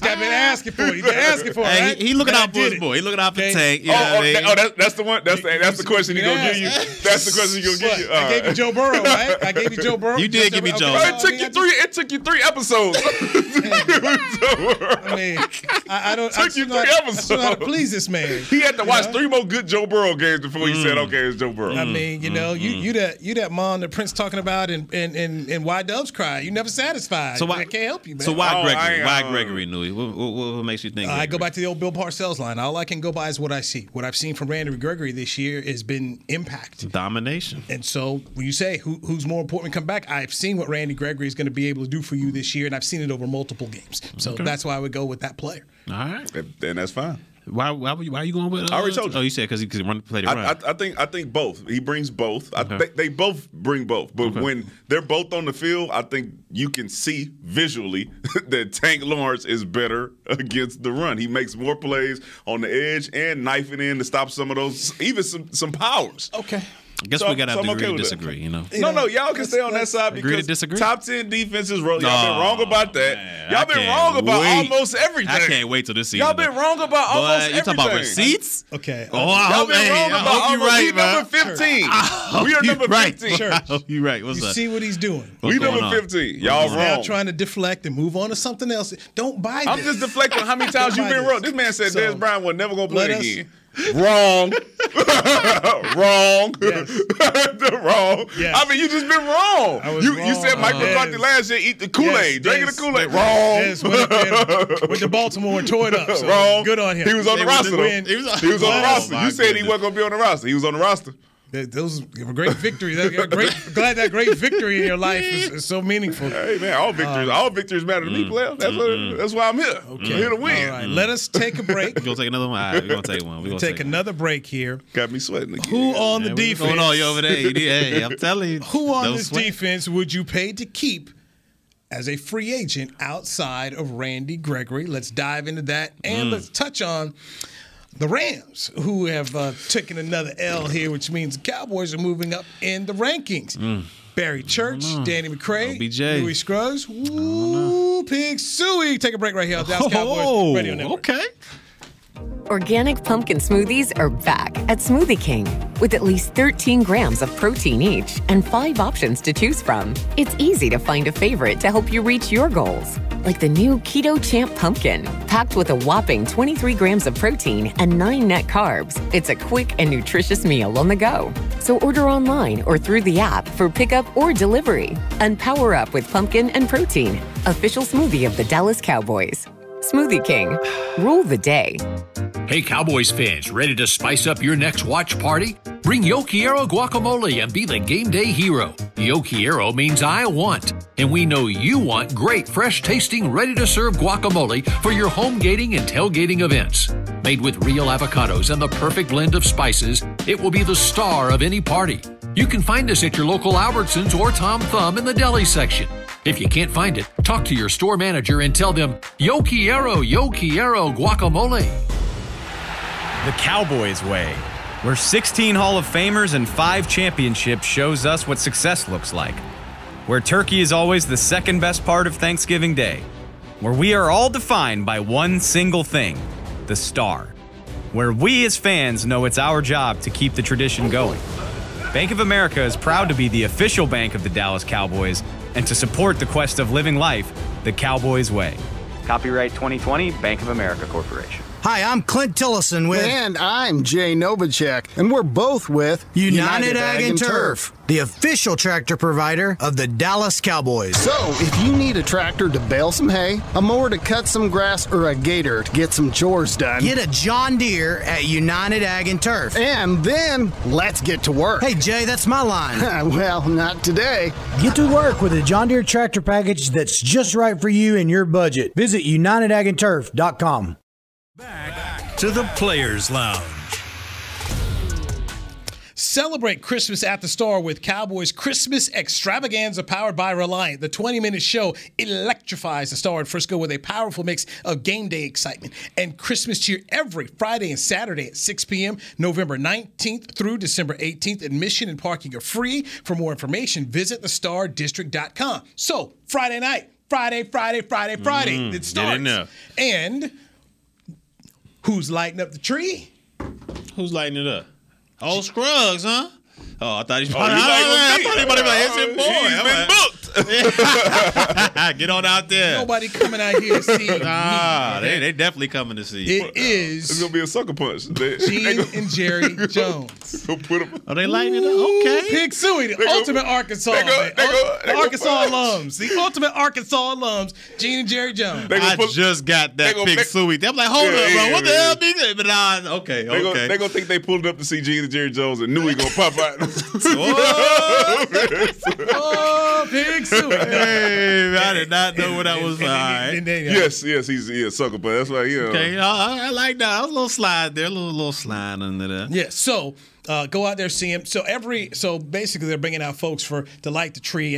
Speaker 4: guy been asking for it. He's been asking for it.
Speaker 5: Hey,
Speaker 4: Right?
Speaker 5: he looking out for his boy. He looking out for Tank.
Speaker 6: That's the one. That's the question he gonna give you. That's the question he gonna give you.
Speaker 4: I gave you Joe Burrow, right? I gave you Joe Burrow.
Speaker 5: You did give me Joe.
Speaker 6: It took you 3 episodes.
Speaker 4: I mean, I don't.
Speaker 6: Took you 3 episodes.
Speaker 4: I don't know how to please this man.
Speaker 6: He had to watch 3 more good Joe Burrow games before he said, "Okay, it's Joe Burrow."
Speaker 4: I mean, you know, you that mom that Prince talking about, and why Doves cry. You never satisfied.
Speaker 5: So why
Speaker 4: I can't help you, man.
Speaker 5: So why Gregory? Why Gregory, Newy? What makes you think?
Speaker 4: I go back to the old Bill Parcells line. All I can go by is what I see. What I've seen from Randy Gregory this year has been impact,
Speaker 5: domination.
Speaker 4: And so when you say who's more important to come back, I've seen what Randy Gregory is going to be able to do for you this year, and I've seen it over multiple games. So that's why I would go with that player.
Speaker 5: All right,
Speaker 6: then that's fine.
Speaker 5: Why are you going with?
Speaker 6: I already told you.
Speaker 5: Oh, you said because he could play the run.
Speaker 6: I think both. He brings both. They both bring both. But when they're both on the field, I think you can see visually that Tank Lawrence is better against the run. He makes more plays on the edge and knifing in to stop some of those, even some powers.
Speaker 4: Okay.
Speaker 5: I guess we gotta agree to disagree. You know.
Speaker 6: No, y'all can stay on that side because
Speaker 5: agree to disagree?
Speaker 6: top 10 defenses. Y'all been wrong about that.
Speaker 5: Man,
Speaker 6: y'all been wrong about almost everything.
Speaker 5: I can't wait till this season.
Speaker 6: Y'all been wrong about almost everything.
Speaker 5: You talking about receipts?
Speaker 4: Okay.
Speaker 5: Oh, y'all been wrong about almost.
Speaker 6: We number 15. We are number 15.
Speaker 5: Church. You right. What's
Speaker 4: you
Speaker 5: up?
Speaker 4: See what he's doing.
Speaker 6: We number 15. Y'all wrong.
Speaker 4: Now trying to deflect and move on to something else. Don't buy this.
Speaker 6: I'm just deflecting how many times you've been wrong. This man said Dez Bryant was never going to play again.
Speaker 4: Wrong.
Speaker 6: Wrong.
Speaker 4: Yes.
Speaker 6: Wrong.
Speaker 4: Yes.
Speaker 6: I mean, you just been wrong.
Speaker 4: You
Speaker 6: said Mike McCarthy last year eat the Kool-Aid, drinking the Kool-Aid. Wrong.
Speaker 4: Yes, went to Baltimore and tore it up. So
Speaker 6: wrong.
Speaker 4: Good on him.
Speaker 6: He was on the roster. He was on the roster. You said he wasn't going to be on the roster. He was on the roster.
Speaker 4: Those were great victories. Glad that great victory in your life is so meaningful.
Speaker 6: Hey man, all victories matter to me, player. That's why I'm here. Okay. I'm here to win.
Speaker 4: All right, let us take a break.
Speaker 5: We're gonna take another one. All right, we're gonna take one.
Speaker 4: We're gonna take another break here.
Speaker 6: Got me sweating again.
Speaker 4: Who on the defense?
Speaker 5: What's going on you over there? Hey, I'm telling you.
Speaker 4: Who on this defense would you pay to keep as a free agent outside of Randy Gregory? Let's dive into that, and let's touch on the Rams, who have taken another L here, which means the Cowboys are moving up in the rankings. Barry Church, Danny McCray, Newy Scruggs, Pig Suey. Take a break right here on Dallas Cowboys Radio Network.
Speaker 5: Okay.
Speaker 12: Organic pumpkin smoothies are back at Smoothie King with at least 13 grams of protein each and 5 options to choose from. It's easy to find a favorite to help you reach your goals, like the new Keto Champ Pumpkin, packed with a whopping 23 grams of protein and 9 net carbs. It's a quick and nutritious meal on the go. So order online or through the app for pickup or delivery. And power up with pumpkin and protein. Official smoothie of the Dallas Cowboys. Smoothie King. Rule the day.
Speaker 10: Hey, Cowboys fans, ready to spice up your next watch party? Bring Yo Quiero guacamole and be the game day hero. Yo Quiero means I want, and we know you want great, fresh-tasting, ready-to-serve guacamole for your home gating and tailgating events. Made with real avocados and the perfect blend of spices, it will be the star of any party. You can find us at your local Albertsons or Tom Thumb in the deli section. If you can't find it, talk to your store manager and tell them, Yo Quiero guacamole.
Speaker 8: The Cowboys way, where 16 Hall of Famers and 5 championships shows us what success looks like. Where turkey is always the second best part of Thanksgiving Day. Where we are all defined by one single thing, the star. Where we as fans know it's our job to keep the tradition going. Bank of America is proud to be the official bank of the Dallas Cowboys and to support the quest of living life the Cowboys way.
Speaker 9: Copyright 2020, Bank of America Corporation.
Speaker 13: Hi, I'm Clint Tillison with...
Speaker 14: And I'm Jay Novacek, and we're both with...
Speaker 13: United Ag and Turf, the official tractor provider of the Dallas Cowboys.
Speaker 14: So, if you need a tractor to bale some hay, a mower to cut some grass, or a gator to get some chores done...
Speaker 13: Get a John Deere at United Ag and Turf.
Speaker 14: And then, let's get to work.
Speaker 13: Hey, Jay, that's my line.
Speaker 14: Well, not today.
Speaker 15: Get to work with a John Deere tractor package that's just right for you and your budget. Visit UnitedAgAndTurf.com.
Speaker 1: Back to the Players Lounge.
Speaker 4: Celebrate Christmas at the Star with Cowboys Christmas Extravaganza powered by Reliant. The 20-minute show electrifies the Star in Frisco with a powerful mix of game day excitement and Christmas cheer every Friday and Saturday at 6 p.m. November 19th through December 18th. Admission and parking are free. For more information, visit thestardistrict.com. So, Friday night, Friday. It starts.
Speaker 5: Get in there.
Speaker 4: And who's lighting up the tree?
Speaker 5: Who's lighting it up? Oh, Scruggs, huh? Oh, I thought he was Get on out there.
Speaker 4: Nobody coming out here to see me.
Speaker 5: They definitely coming to see you.
Speaker 6: It's going to be a sucker punch.
Speaker 4: Gene and Jerry Jones.
Speaker 5: Are they lighting it up? Okay.
Speaker 4: Pig Suey, the ultimate Arkansas. Arkansas alums. The ultimate Arkansas alums, Gene and Jerry Jones.
Speaker 5: I just got that Pig Suey. I'm like, hold up, bro. What the hell, Big? But okay.
Speaker 6: They're going to think they pulled up to see Gene and Jerry Jones and knew he going to pop out.
Speaker 4: Pig Suey.
Speaker 5: Hey, I did not know what that was.
Speaker 6: Yes, he's a sucker, but that's why
Speaker 5: Okay, I like that. A little slide there, a little slide under there.
Speaker 4: Yeah, so go out there, see him. So basically they're bringing out folks to light the tree.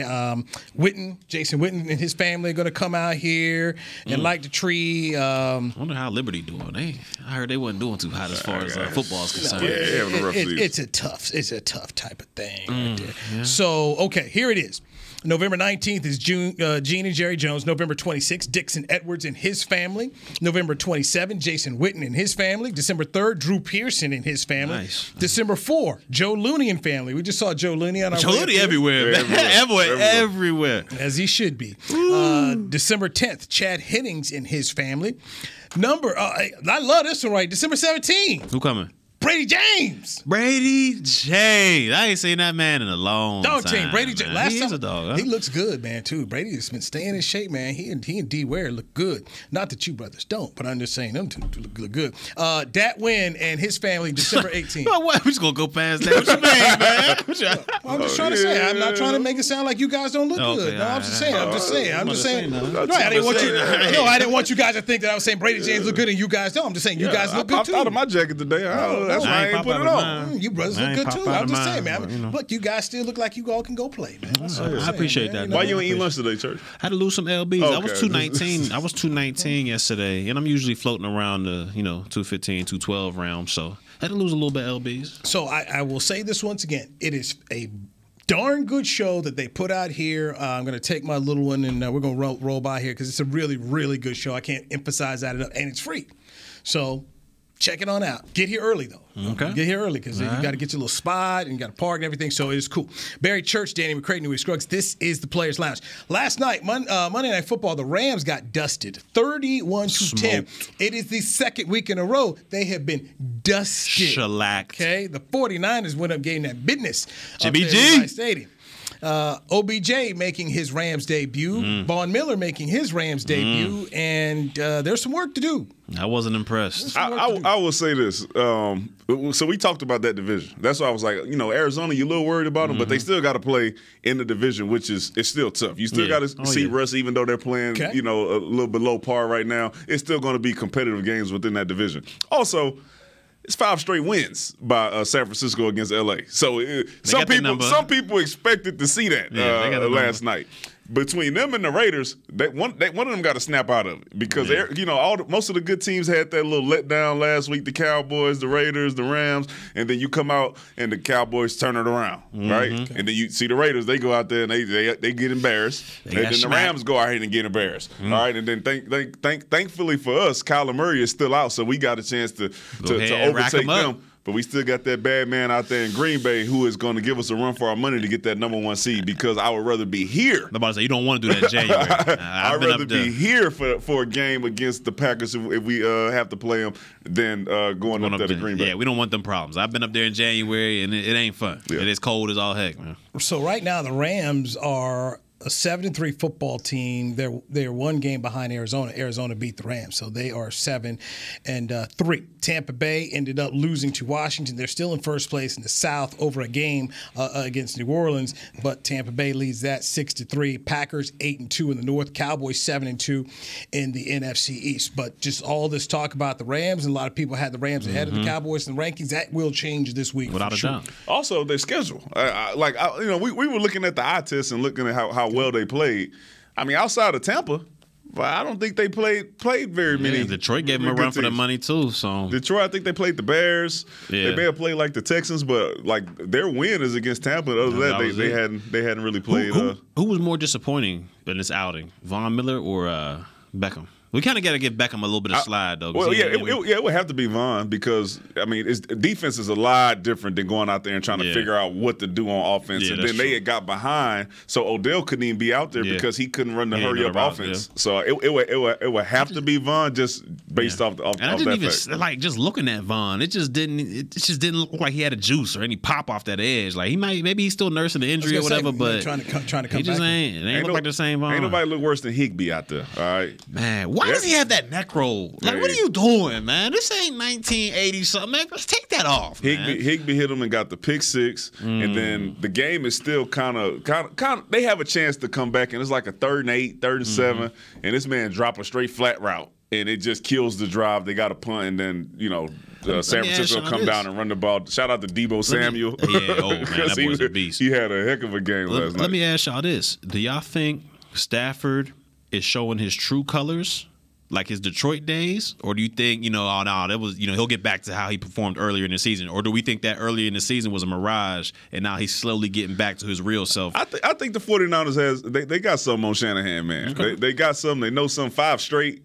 Speaker 4: Jason Witten and his family are going to come out here and light the tree.
Speaker 5: I wonder how Liberty doing. I heard they wasn't doing too hot as far as football is concerned.
Speaker 4: It's a tough type of thing right there. Yeah. So here it is. November 19th is Gene and Jerry Jones. November 26th, Dixon Edwards and his family. November 27th, Jason Witten and his family. December 3rd, Drew Pearson and his family.
Speaker 5: Nice.
Speaker 4: December 4th, Joe Looney and family. We just saw Joe Looney on our
Speaker 5: Joe Looney everywhere. Everywhere.
Speaker 4: As he should be. December 10th, Chad Hennings and his family. I love this one right. December 17th.
Speaker 5: Who coming?
Speaker 4: Brady James.
Speaker 5: Brady James. I ain't seen that man in a long
Speaker 4: dog
Speaker 5: time.
Speaker 4: Team. Brady James. Last time,
Speaker 5: a dog, huh?
Speaker 4: He looks good, man, too. Brady has been staying in shape, man. He and D. Ware look good. Not that you brothers don't, but I'm just saying them two look good. Dat Wynn and his family, December 18th.
Speaker 5: What? We just going to go past that. What you mean, man?
Speaker 4: I'm just trying to say. I'm not trying to make it sound like you guys don't look good. No, I'm just saying. I didn't want you guys to think that I was saying Brady James look good and you guys don't. I'm just saying you guys look good, too.
Speaker 6: I popped out of my jacket today. That's why I ain't put it on.
Speaker 4: You brothers look good too. I'm just saying, man. Look, you guys still look like you all can go play, man.
Speaker 5: I appreciate that.
Speaker 6: Why you ain't eat lunch today, Church?
Speaker 5: I had to lose some lbs. I was 219. I was 219 yesterday, and I'm usually floating around the 215, 212 realm. So I had to lose a little bit lbs.
Speaker 4: So I will say this once again: it is a darn good show that they put out here. I'm going to take my little one and we're going to roll by here because it's a really, really good show. I can't emphasize that enough, and it's free. So. Check it on out. Get here early, though.
Speaker 5: Okay.
Speaker 4: Get here early because you got to get your little spot and you got to park and everything. So it is cool. Barry Church, Danny McCray, Newy Scruggs. This is the Players Lounge. Last night, Monday Night Football, the Rams got dusted 31-10. It is the second week in a row they have been dusted.
Speaker 5: Shellacked.
Speaker 4: Okay. The 49ers went up getting that business.
Speaker 5: Jimmy G.
Speaker 4: Stadium. OBJ making his Rams debut, Von Miller making his Rams debut, and there's some work to do.
Speaker 5: I wasn't impressed.
Speaker 6: I will say this. So we talked about that division. That's why I was like, Arizona, you're a little worried about them, but they still got to play in the division, which is still tough. You still got to see Russ, even though they're playing, a little below par right now. It's still going to be competitive games within that division. Also, it's 5 straight wins by San Francisco against L.A. So some people expected to see that last night. Between them and the Raiders, one of them got to snap out of it because most of the good teams had that little letdown last week. The Cowboys, the Raiders, the Rams, and then you come out and the Cowboys turn it around, right? Okay. And then you see the Raiders, they go out there and they get embarrassed, and then the Rams go out here and get embarrassed, all right? And then thankfully for us, Kyler Murray is still out, so we got a chance to overtake them. But we still got that bad man out there in Green Bay who is going to give us a run for our money to get that number 1 seed because I would rather be here.
Speaker 5: I'm about to say, you don't want to do that in January.
Speaker 6: I'd rather be here for a game against the Packers if we have to play them than going up there to Green Bay.
Speaker 5: Yeah, we don't want them problems. I've been up there in January, and it ain't fun. Yeah. It is cold as all heck, man.
Speaker 4: So right now the Rams are a 7-3 football team. They're 1 game behind Arizona. Arizona beat the Rams, so they are 7-3. Tampa Bay ended up losing to Washington. They're still in first place in the South over a game against New Orleans, but Tampa Bay leads that 6-3. Packers 8-2 in the North. Cowboys 7-2 in the NFC East. But just all this talk about the Rams, and a lot of people had the Rams ahead of the Cowboys in the rankings. That will change this week
Speaker 5: without a doubt.
Speaker 6: Also, their schedule. We were looking at the eye test and looking at how well they played. I mean, outside of Tampa, but I don't think they played very many.
Speaker 5: Detroit gave them a run for the money too. So
Speaker 6: Detroit, I think they played the Bears. Yeah. They may have played like the Texans, but like their win is against Tampa. Other than that, they hadn't really played.
Speaker 5: Who was more disappointing in this outing, Von Miller or Beckham? We kind of got to give Beckham a little bit of slide, though.
Speaker 6: Well, it would have to be Von because, I mean, defense is a lot different than going out there and trying to figure out what to do on offense.
Speaker 5: Yeah,
Speaker 6: and then they had got behind, so Odell couldn't even be out there because he couldn't run the hurry-up offense. Yeah. So it would have to be Von just based off
Speaker 5: and I didn't even fact. Like just looking at Von, it just didn't look like he had a juice or any pop off that edge. Like maybe he's still nursing the injury or whatever, but
Speaker 4: trying to come
Speaker 5: he just
Speaker 4: back.
Speaker 5: Ain't look like the same Von.
Speaker 6: Ain't nobody look worse than Higbee out there. All right,
Speaker 5: man. Why does he have that neck roll? Like, what are you doing, man? This ain't 1980 something, man. Let's take that off, man.
Speaker 6: Higbee hit him and got the pick 6, and then the game is still kind of. They have a chance to come back, and it's like a 3rd and 8, 3rd and 7, and this man drop a straight flat route, and it just kills the drive. They got a punt, and then San Francisco come down and run the ball. Shout out to Debo Samuel.
Speaker 5: Man, that boy's a beast.
Speaker 6: He had a heck of a game last night.
Speaker 5: Let me ask y'all this: do y'all think Stafford is showing his true colors, like his Detroit days, or do you think that was he'll get back to how he performed earlier in the season, or do we think that earlier in the season was a mirage and now he's slowly getting back to his real self?
Speaker 6: I think the 49ers they got something on Shanahan, man. Okay. They got something. They know some 5 straight.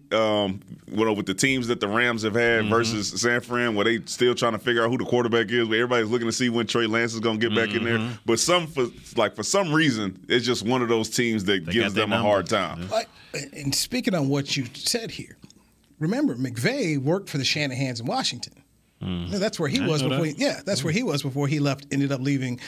Speaker 6: With the teams that the Rams have had versus San Fran, where they still trying to figure out who the quarterback is, where everybody's looking to see when Trey Lance is going to get back in there. But for some reason, it's just one of those teams that gives them a hard time.
Speaker 4: And speaking on what you said here, remember McVay worked for the Shanahans in Washington. That's where he was before. That's where he was before he left. Ended up leaving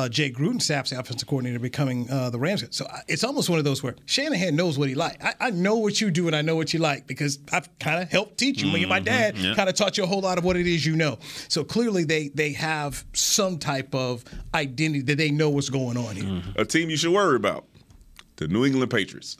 Speaker 4: Jay Gruden, staff's offensive coordinator, becoming the Rams. So it's almost one of those where Shanahan knows what he likes. I know what you do and I know what you like because I've kind of helped teach you. My dad kind of taught you a whole lot of what it is you know. So clearly they have some type of identity that they know what's going on here.
Speaker 6: A team you should worry about. The New England Patriots.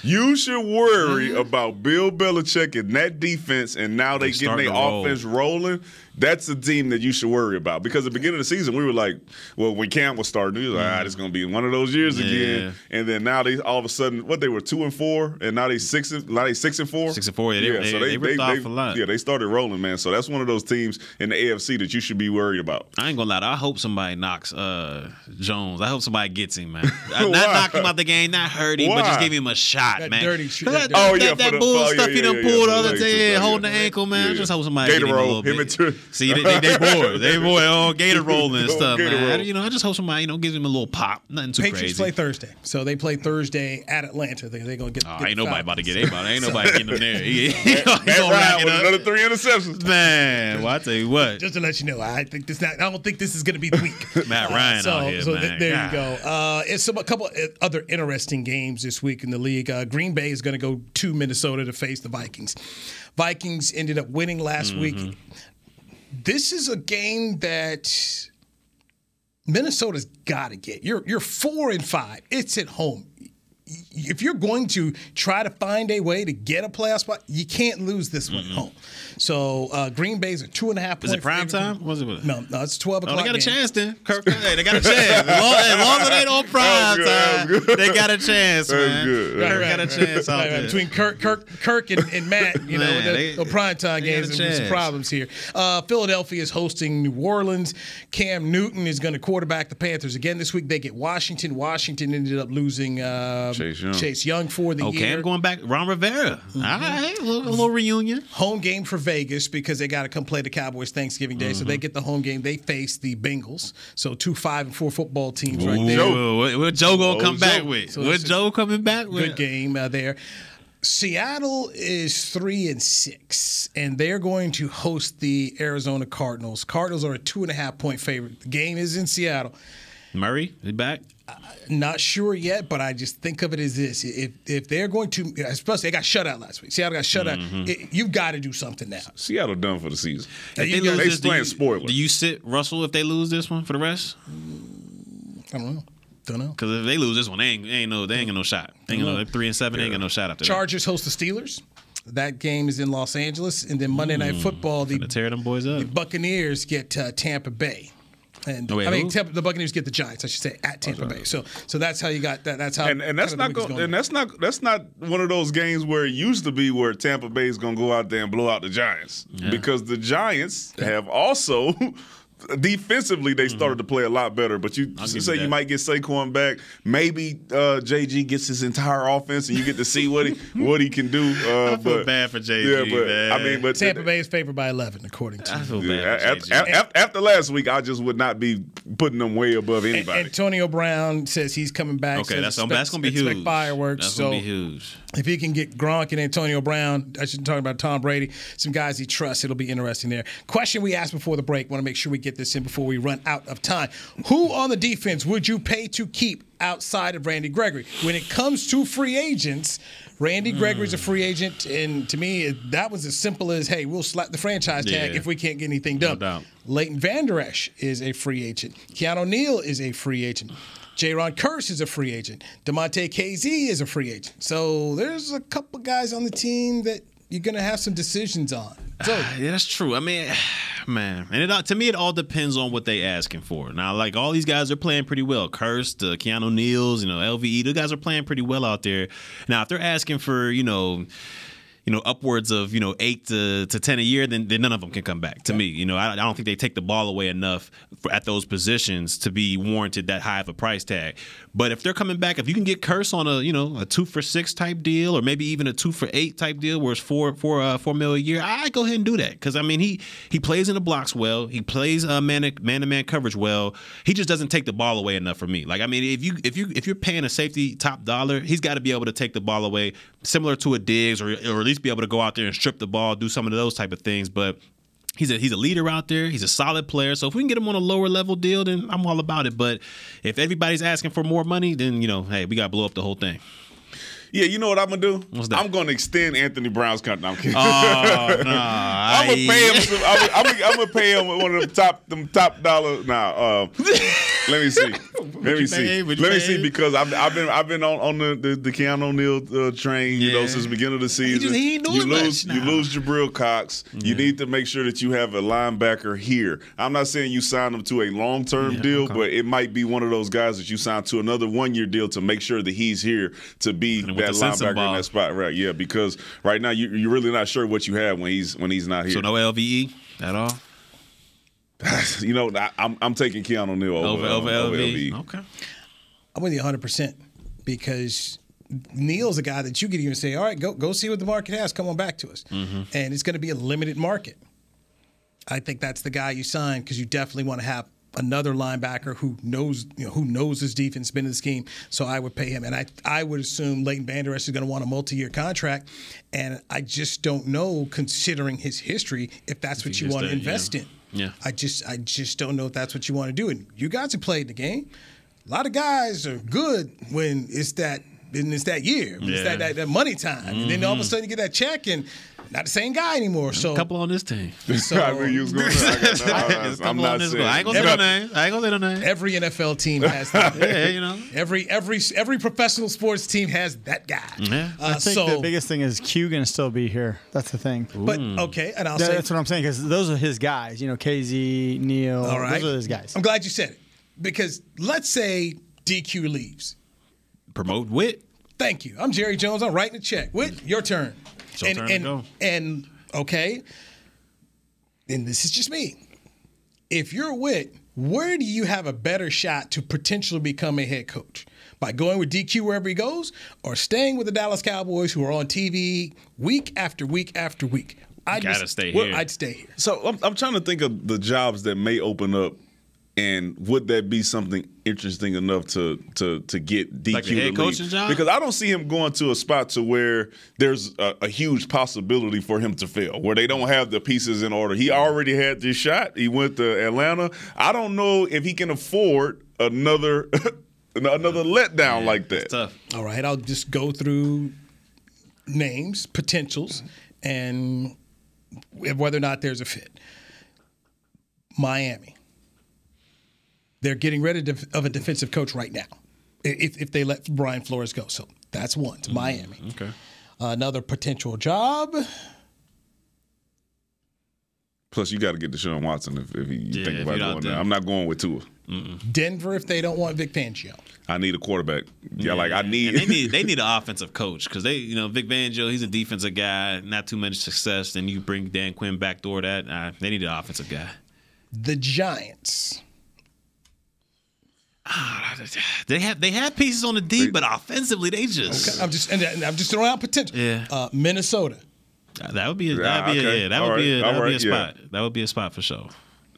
Speaker 6: You should worry about Bill Belichick and that defense, and now they getting their offense rolling. That's a team that you should worry about because at the beginning of the season we were like, well, when Cam was starting, we were like, it's going to be one of those years again. And then now they all of a sudden, they were 2-4, and now they 6-4.
Speaker 5: 6-4. They ripped off a lot.
Speaker 6: Yeah, they started rolling, man. So that's one of those teams in the AFC that you should be worried about.
Speaker 5: I ain't gonna lie, I hope somebody knocks Jones. I hope somebody gets him, man. Not knock him out the game, not hurt him, but just give him a shot, man. That bull stuff he done pulled the other day, holding the ankle, man. I just hope somebody get him a little bit. See, they bored. They on gator rolling and stuff, man. I just hope somebody gives him a little pop. Nothing too
Speaker 4: Patriots
Speaker 5: crazy.
Speaker 4: Play Thursday, so they play Thursday at Atlanta. They're gonna get.
Speaker 5: Ain't nobody about to get anybody. Ain't nobody getting them there.
Speaker 6: He's gonna rack with another 3 interceptions,
Speaker 5: man. Well, I tell you what.
Speaker 4: Just to let you know, I don't think this is gonna be the week.
Speaker 5: Matt Ryan out here, man.
Speaker 4: There you go. It's a couple other interesting games this week in the league. Green Bay is going to go to Minnesota to face the Vikings. Vikings ended up winning last week. This is a game that Minnesota's got to get. You're 4-5. It's at home. If you're going to try to find a way to get a playoff spot, you can't lose this one at home. So Green Bay's a 2.5 point.
Speaker 5: Is it prime time? Was it?
Speaker 4: No, it's 12 o'clock.
Speaker 5: They got a chance then. They got a chance. As long as they don't prime time, they got a chance, man. Kirk got a chance out there.
Speaker 4: Between Kirk and Matt, the prime time games, there's some problems here. Philadelphia is hosting New Orleans. Cam Newton is going to quarterback the Panthers again this week. They get Washington. Washington ended up losing Chase Young for the year.
Speaker 5: Okay, I'm going back. Ron Rivera. All right, a little reunion.
Speaker 4: Home game for Vegas because they got to come play the Cowboys Thanksgiving Day. So they get the home game. They face the Bengals. So 2 5-4 football teams right there.
Speaker 5: What Joe going to come back with?
Speaker 4: So
Speaker 5: what Joe coming back with?
Speaker 4: Good game there. Seattle is 3-6, and they're going to host the Arizona Cardinals. Cardinals are a 2.5-point favorite. The game is in Seattle.
Speaker 5: Murray, is he back?
Speaker 4: Not sure yet, but I just think of it as this. If they're going to, especially they got shut out last week. Seattle got shut out. You've got to do something now.
Speaker 6: Seattle done for the season.
Speaker 5: They playing spoiler. Do you sit Russell if they lose this one for the rest?
Speaker 4: I don't know.
Speaker 5: Because if they lose this one, they ain't got no shot. They're 3-7. They ain't got no shot after
Speaker 4: Chargers host the Steelers. That game is in Los Angeles, and then Monday Night Football, the
Speaker 5: tear them boys up.
Speaker 4: The Buccaneers get Tampa Bay. And the Buccaneers get the Giants, I should say, at Tampa Bay. So that's how you got that. That's how.
Speaker 6: And that's not that's not one of those games where it used to be where Tampa Bay is going to go out there and blow out the Giants because the Giants have also. Defensively, they started to play a lot better, but you say you might get Saquon back. Maybe JG gets his entire offense, and you get to see what he can do.
Speaker 5: I feel bad for JG.
Speaker 4: But Tampa Bay is favored by 11, according to.
Speaker 5: I feel bad for JG.
Speaker 6: After last week, I just would not be putting them way above anybody.
Speaker 4: Antonio Brown says he's coming back.
Speaker 5: Okay, that's going to be huge.
Speaker 4: Expect fireworks.
Speaker 5: That's going to be huge.
Speaker 4: If he can get Gronk and Antonio Brown, I shouldn't talk about Tom Brady, some guys he trusts, it'll be interesting there. Question we asked before the break, want to make sure we get this in before we run out of time. Who on the defense would you pay to keep outside of Randy Gregory? When it comes to free agents, Randy Gregory's a free agent, and to me, that was as simple as, hey, we'll slap the franchise tag if we can't get anything done.
Speaker 5: No doubt.
Speaker 4: Leighton Vander Esch is a free agent. Keanu Neal is a free agent. J-Ron Curse is a free agent. DeMonte KZ is a free agent. So there's a couple guys on the team that you're going to have some decisions on. So,
Speaker 5: yeah, that's true. I mean, man, and to me, it all depends on what they asking for. Now, like all these guys are playing pretty well. Curse, the Keanu Neals, LVE, the guys are playing pretty well out there. Now, if they're asking for, upwards of 8 to 10 a year, then none of them can come back. To me, I don't think they take the ball away enough at those positions to be warranted that high of a price tag. But if they're coming back, if you can get Curse on a 2-for-6 type deal, or maybe even a 2-for-8 type deal where it's $4 million a year, I go ahead and do that because he plays in the blocks well, he plays man-to-man coverage well. He just doesn't take the ball away enough for me. Like if you're paying a safety top dollar, he's got to be able to take the ball away, similar to a Diggs, or at least be able to go out there and strip the ball, do some of those type of things. But he's a leader out there. He's a solid player. So if we can get him on a lower level deal, then I'm all about it. But if everybody's asking for more money, then hey, we got to blow up the whole thing.
Speaker 6: Yeah, you know what I'm gonna do?
Speaker 5: What's that?
Speaker 6: I'm gonna extend Anthony Brown's contract. No, I'm kidding.
Speaker 5: I'm
Speaker 6: gonna pay him. I'm gonna pay him one of them top dollar. Let me see. Because I've been on the Keanu Neal train. Since the beginning of the season.
Speaker 5: He ain't doing much now.
Speaker 6: You lose Jabril Cox. You need to make sure that you have a linebacker here. I'm not saying you sign him to a long-term deal, but it might be one of those guys that you sign to another 1-year deal to make sure that he's here to be that linebacker in that spot, right? Yeah, because right now you're really not sure what you have when he's not here.
Speaker 5: So no LVE at all.
Speaker 6: I'm taking Keanu Neal over LVE.
Speaker 5: Okay,
Speaker 4: I'm with you 100% because Neal's a guy that you could even say, all right, go see what the market has. Come on back to us, and it's going to be a limited market. I think that's the guy you sign because you definitely want to have another linebacker who knows his defense, been in the scheme. So I would pay him, and I would assume Leighton Vander Esch is going to want a multi-year contract, and I just don't know, considering his history, if that's what you want to invest in.
Speaker 5: Yeah,
Speaker 4: I just don't know if that's what you want to do. And you guys have played the game. A lot of guys are good when it's that year, it's that money time, and then all of a sudden you get that check and. Not the same guy anymore. So
Speaker 5: a couple on this team.
Speaker 4: So,
Speaker 6: I mean, you was going to. I'm not saying.
Speaker 5: I ain't gonna say no name.
Speaker 4: Every NFL team has that.
Speaker 5: Yeah,
Speaker 4: Every professional sports team has that guy.
Speaker 5: Yeah.
Speaker 16: I think the biggest thing is Q going to still be here. That's the thing.
Speaker 4: But okay, and I'll say
Speaker 16: that's what I'm saying because those are his guys. KZ, Neal.
Speaker 4: All right.
Speaker 16: Those are his guys.
Speaker 4: I'm glad you said it because let's say DQ leaves.
Speaker 5: Promote Witt.
Speaker 4: Thank you. I'm Jerry Jones. I'm writing a check. Witt, your turn. And okay, and this is just me. If you're Witt, where do you have a better shot to potentially become a head coach? By going with DQ wherever he goes, or staying with the Dallas Cowboys, who are on TV week after week after week? I'd stay here. I'd stay here.
Speaker 6: So I'm trying to think of the jobs that may open up, and would that be something interesting enough to get DQ
Speaker 5: like the head
Speaker 6: to
Speaker 5: coaching
Speaker 6: leave?
Speaker 5: job?
Speaker 6: Because I don't see him going to a spot to where there's a huge possibility for him to fail, where they don't have the pieces in order. He already had this shot. He went to Atlanta. I don't know if he can afford another letdown like that.
Speaker 5: It's tough.
Speaker 4: All right, I'll just go through names, potentials, and whether or not there's a fit. Miami. They're getting rid of a defensive coach right now if they let Brian Flores go. So that's one. It's Miami.
Speaker 5: Okay.
Speaker 4: Another potential job.
Speaker 6: Plus, you got to get Deshaun Watson if you think about going there. I'm not going with Tua.
Speaker 4: Denver, if they don't want Vic Fangio.
Speaker 6: I need a quarterback. I need.
Speaker 5: And they need an offensive coach because Vic Fangio, he's a defensive guy, not too much success. Then you bring Dan Quinn backdoor that. They need an offensive guy.
Speaker 4: The Giants.
Speaker 5: They have pieces on the D, but offensively they just.
Speaker 4: Okay, I'm just throwing out potential.
Speaker 5: Yeah.
Speaker 4: Minnesota.
Speaker 5: That would be a spot. That would be a spot for sure.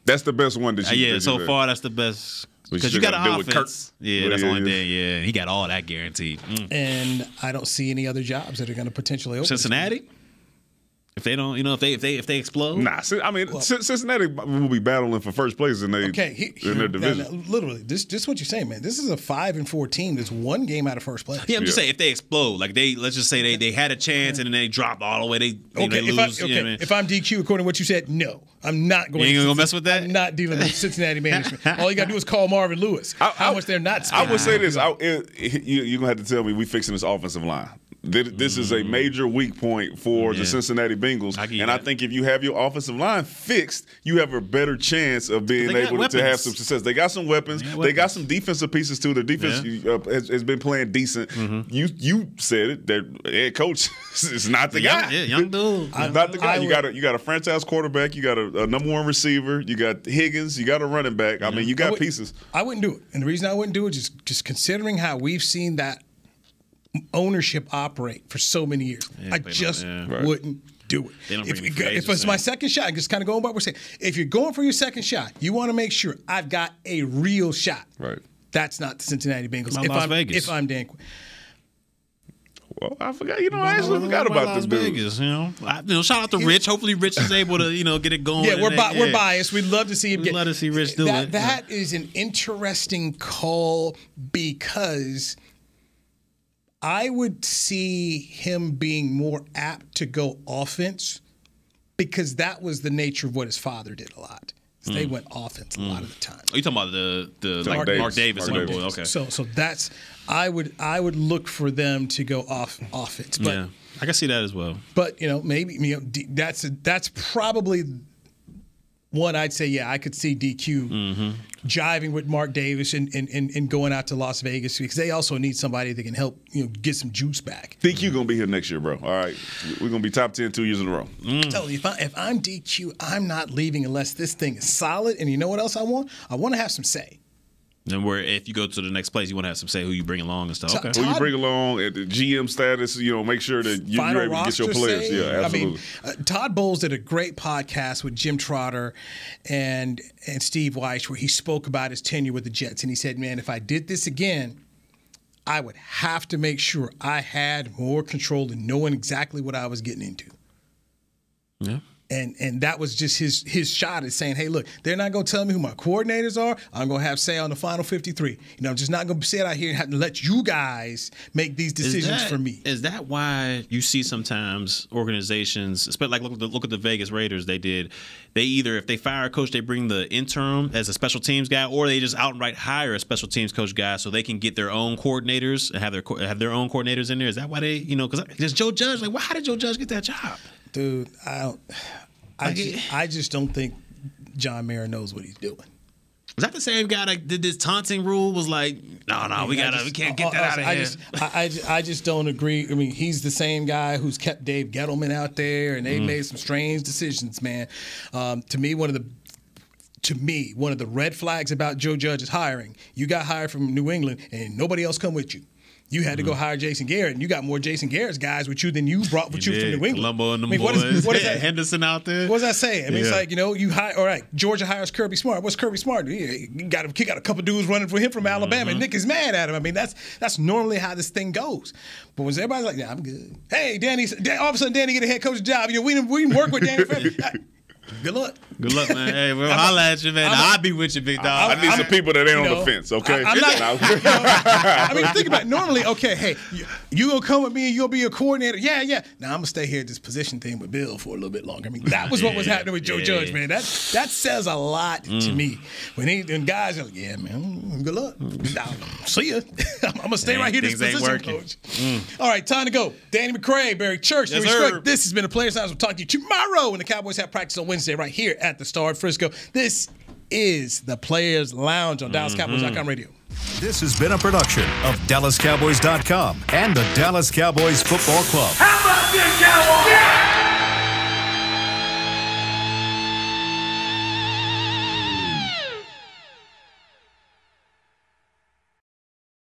Speaker 6: That's the best one that you.
Speaker 5: So far that's the best because you got an offense. Yeah, that's the only thing. Yeah, he got all that guaranteed.
Speaker 4: And I don't see any other jobs that are going to potentially open.
Speaker 5: Cincinnati. If they don't, if they explode,
Speaker 6: Cincinnati will be battling for first place in their division.
Speaker 4: Now, literally, this what you're saying, man. This is a 5-4 team that's one game out of first place.
Speaker 5: Yeah, I'm just saying if they explode, like let's just say they had a chance and then they drop all the way. They lose.
Speaker 4: If I'm DQ, according to what you said, no, I'm not going.
Speaker 5: You ain't gonna mess with that.
Speaker 4: I'm not dealing with Cincinnati management. All you gotta do is call Marvin Lewis. How much they're not spending.
Speaker 6: I would say this. You're gonna have to tell me we fixing this offensive line. This is a major weak point for the Cincinnati Bengals, I think if you have your offensive line fixed, you have a better chance of being able to have some success. They got some weapons. They got some defensive pieces too. The defense has been playing decent. You said it. Their head coach is not the guy.
Speaker 5: Young dude.
Speaker 6: Not the guy. You got a franchise quarterback. You got a number one receiver. You got Higgins. You got a running back. I mean, you got pieces.
Speaker 4: I wouldn't do it, and the reason I wouldn't do it is just considering how we've seen that ownership operate for so many years. I just wouldn't do it. If it's my second shot, just kind of going by what we're saying. If you're going for your second shot, you want to make sure I've got a real shot.
Speaker 6: Right.
Speaker 4: That's not the Cincinnati Bengals. If I'm Dan Quinn.
Speaker 6: Well, I forgot. I actually forgot about this dude.
Speaker 5: Vegas, shout out to Rich. Hopefully, Rich is able to, get it going.
Speaker 4: Yeah, we're biased. We'd love to see him.
Speaker 5: We'd love to see Rich do it.
Speaker 4: That is an interesting call because I would see him being more apt to go offense because that was the nature of what his father did a lot. They went offense a lot of the time.
Speaker 5: Are you talking about the Mark Davis? Okay.
Speaker 4: So that's I would look for them to go offense. But
Speaker 5: yeah, I can see that as well.
Speaker 4: But maybe that's probably one I'd say. Yeah, I could see DQ jiving with Mark Davis and going out to Las Vegas because they also need somebody that can help get some juice back.
Speaker 6: DQ gonna be here next year, bro. All right, we're gonna be top 10 2 years in a row.
Speaker 4: I'm telling you, if I'm DQ, I'm not leaving unless this thing is solid. And you know what else I want? I want to have some say.
Speaker 5: And where if you go to the next place, you want to have some say who you bring along and stuff.
Speaker 6: Who you bring along at the GM status, make sure that you're able to get your players.
Speaker 4: Say,
Speaker 6: yeah, absolutely.
Speaker 4: Todd Bowles did a great podcast with Jim Trotter and Steve Weiss where he spoke about his tenure with the Jets. And he said, man, if I did this again, I would have to make sure I had more control in knowing exactly what I was getting into.
Speaker 5: Yeah.
Speaker 4: And that was just his shot at saying, hey, look, they're not going to tell me who my coordinators are. I'm going to have say on the final 53. I'm just not going to sit out here and have to let you guys make these decisions for me.
Speaker 5: Is that why you see sometimes organizations, especially like look at the Vegas Raiders, they either, if they fire a coach, they bring the interim as a special teams guy, or they just outright hire a special teams coach guy so they can get their own coordinators and have their own coordinators in there? Is that why they, because there's Joe Judge. Like, how did Joe Judge get that job?
Speaker 4: Dude, I just don't think John Mara knows what he's doing.
Speaker 5: Was that the same guy that did this taunting rule? Was like, no, we can't get that out of here.
Speaker 4: I just don't agree. I mean, he's the same guy who's kept Dave Gettleman out there, and they made some strange decisions, man. To me, one of the to me, one of the red flags about Joe Judge's hiring. You got hired from New England, and nobody else come with you. You had to go hire Jason Garrett, and you got more Jason Garrett's guys with you than you brought with you from New England.
Speaker 5: Colombo and the boys.
Speaker 4: What is that?
Speaker 5: Henderson out there.
Speaker 4: What does that say? I mean, it's like, you hire, all right, Georgia hires Kirby Smart. What's Kirby Smart? He got a couple dudes running for him from Alabama, and Nick is mad at him. I mean, that's normally how this thing goes. But when everybody's like, yeah, I'm good. Hey, all of a sudden, Danny get a head coach job. We didn't work with Danny forever. Good luck.
Speaker 5: Good luck, man. Hey, we'll holla at you, man. I'll be with you, big dog.
Speaker 6: I need some people that ain't on the fence, okay?
Speaker 4: I mean, think about it. Normally, okay, hey, you gonna come with me and you'll be a coordinator. Yeah. Now I'm gonna stay here at this position thing with Bill for a little bit longer. I mean, that was what was happening with Joe Judge, man. That says a lot to me. When guys are like, yeah, man, good luck. See ya. I'm gonna stay right here this position, coach. All right, time to go. Danny McCray, Barry Church, Newy Scruggs. This has been a Players Lounge. We'll talk to you tomorrow when the Cowboys have practice on Wednesday right here at the Star Frisco. This is the Players Lounge on DallasCowboys.com radio.
Speaker 1: This has been a production of DallasCowboys.com and the Dallas Cowboys Football Club.
Speaker 17: How about this, Cowboys? Yeah!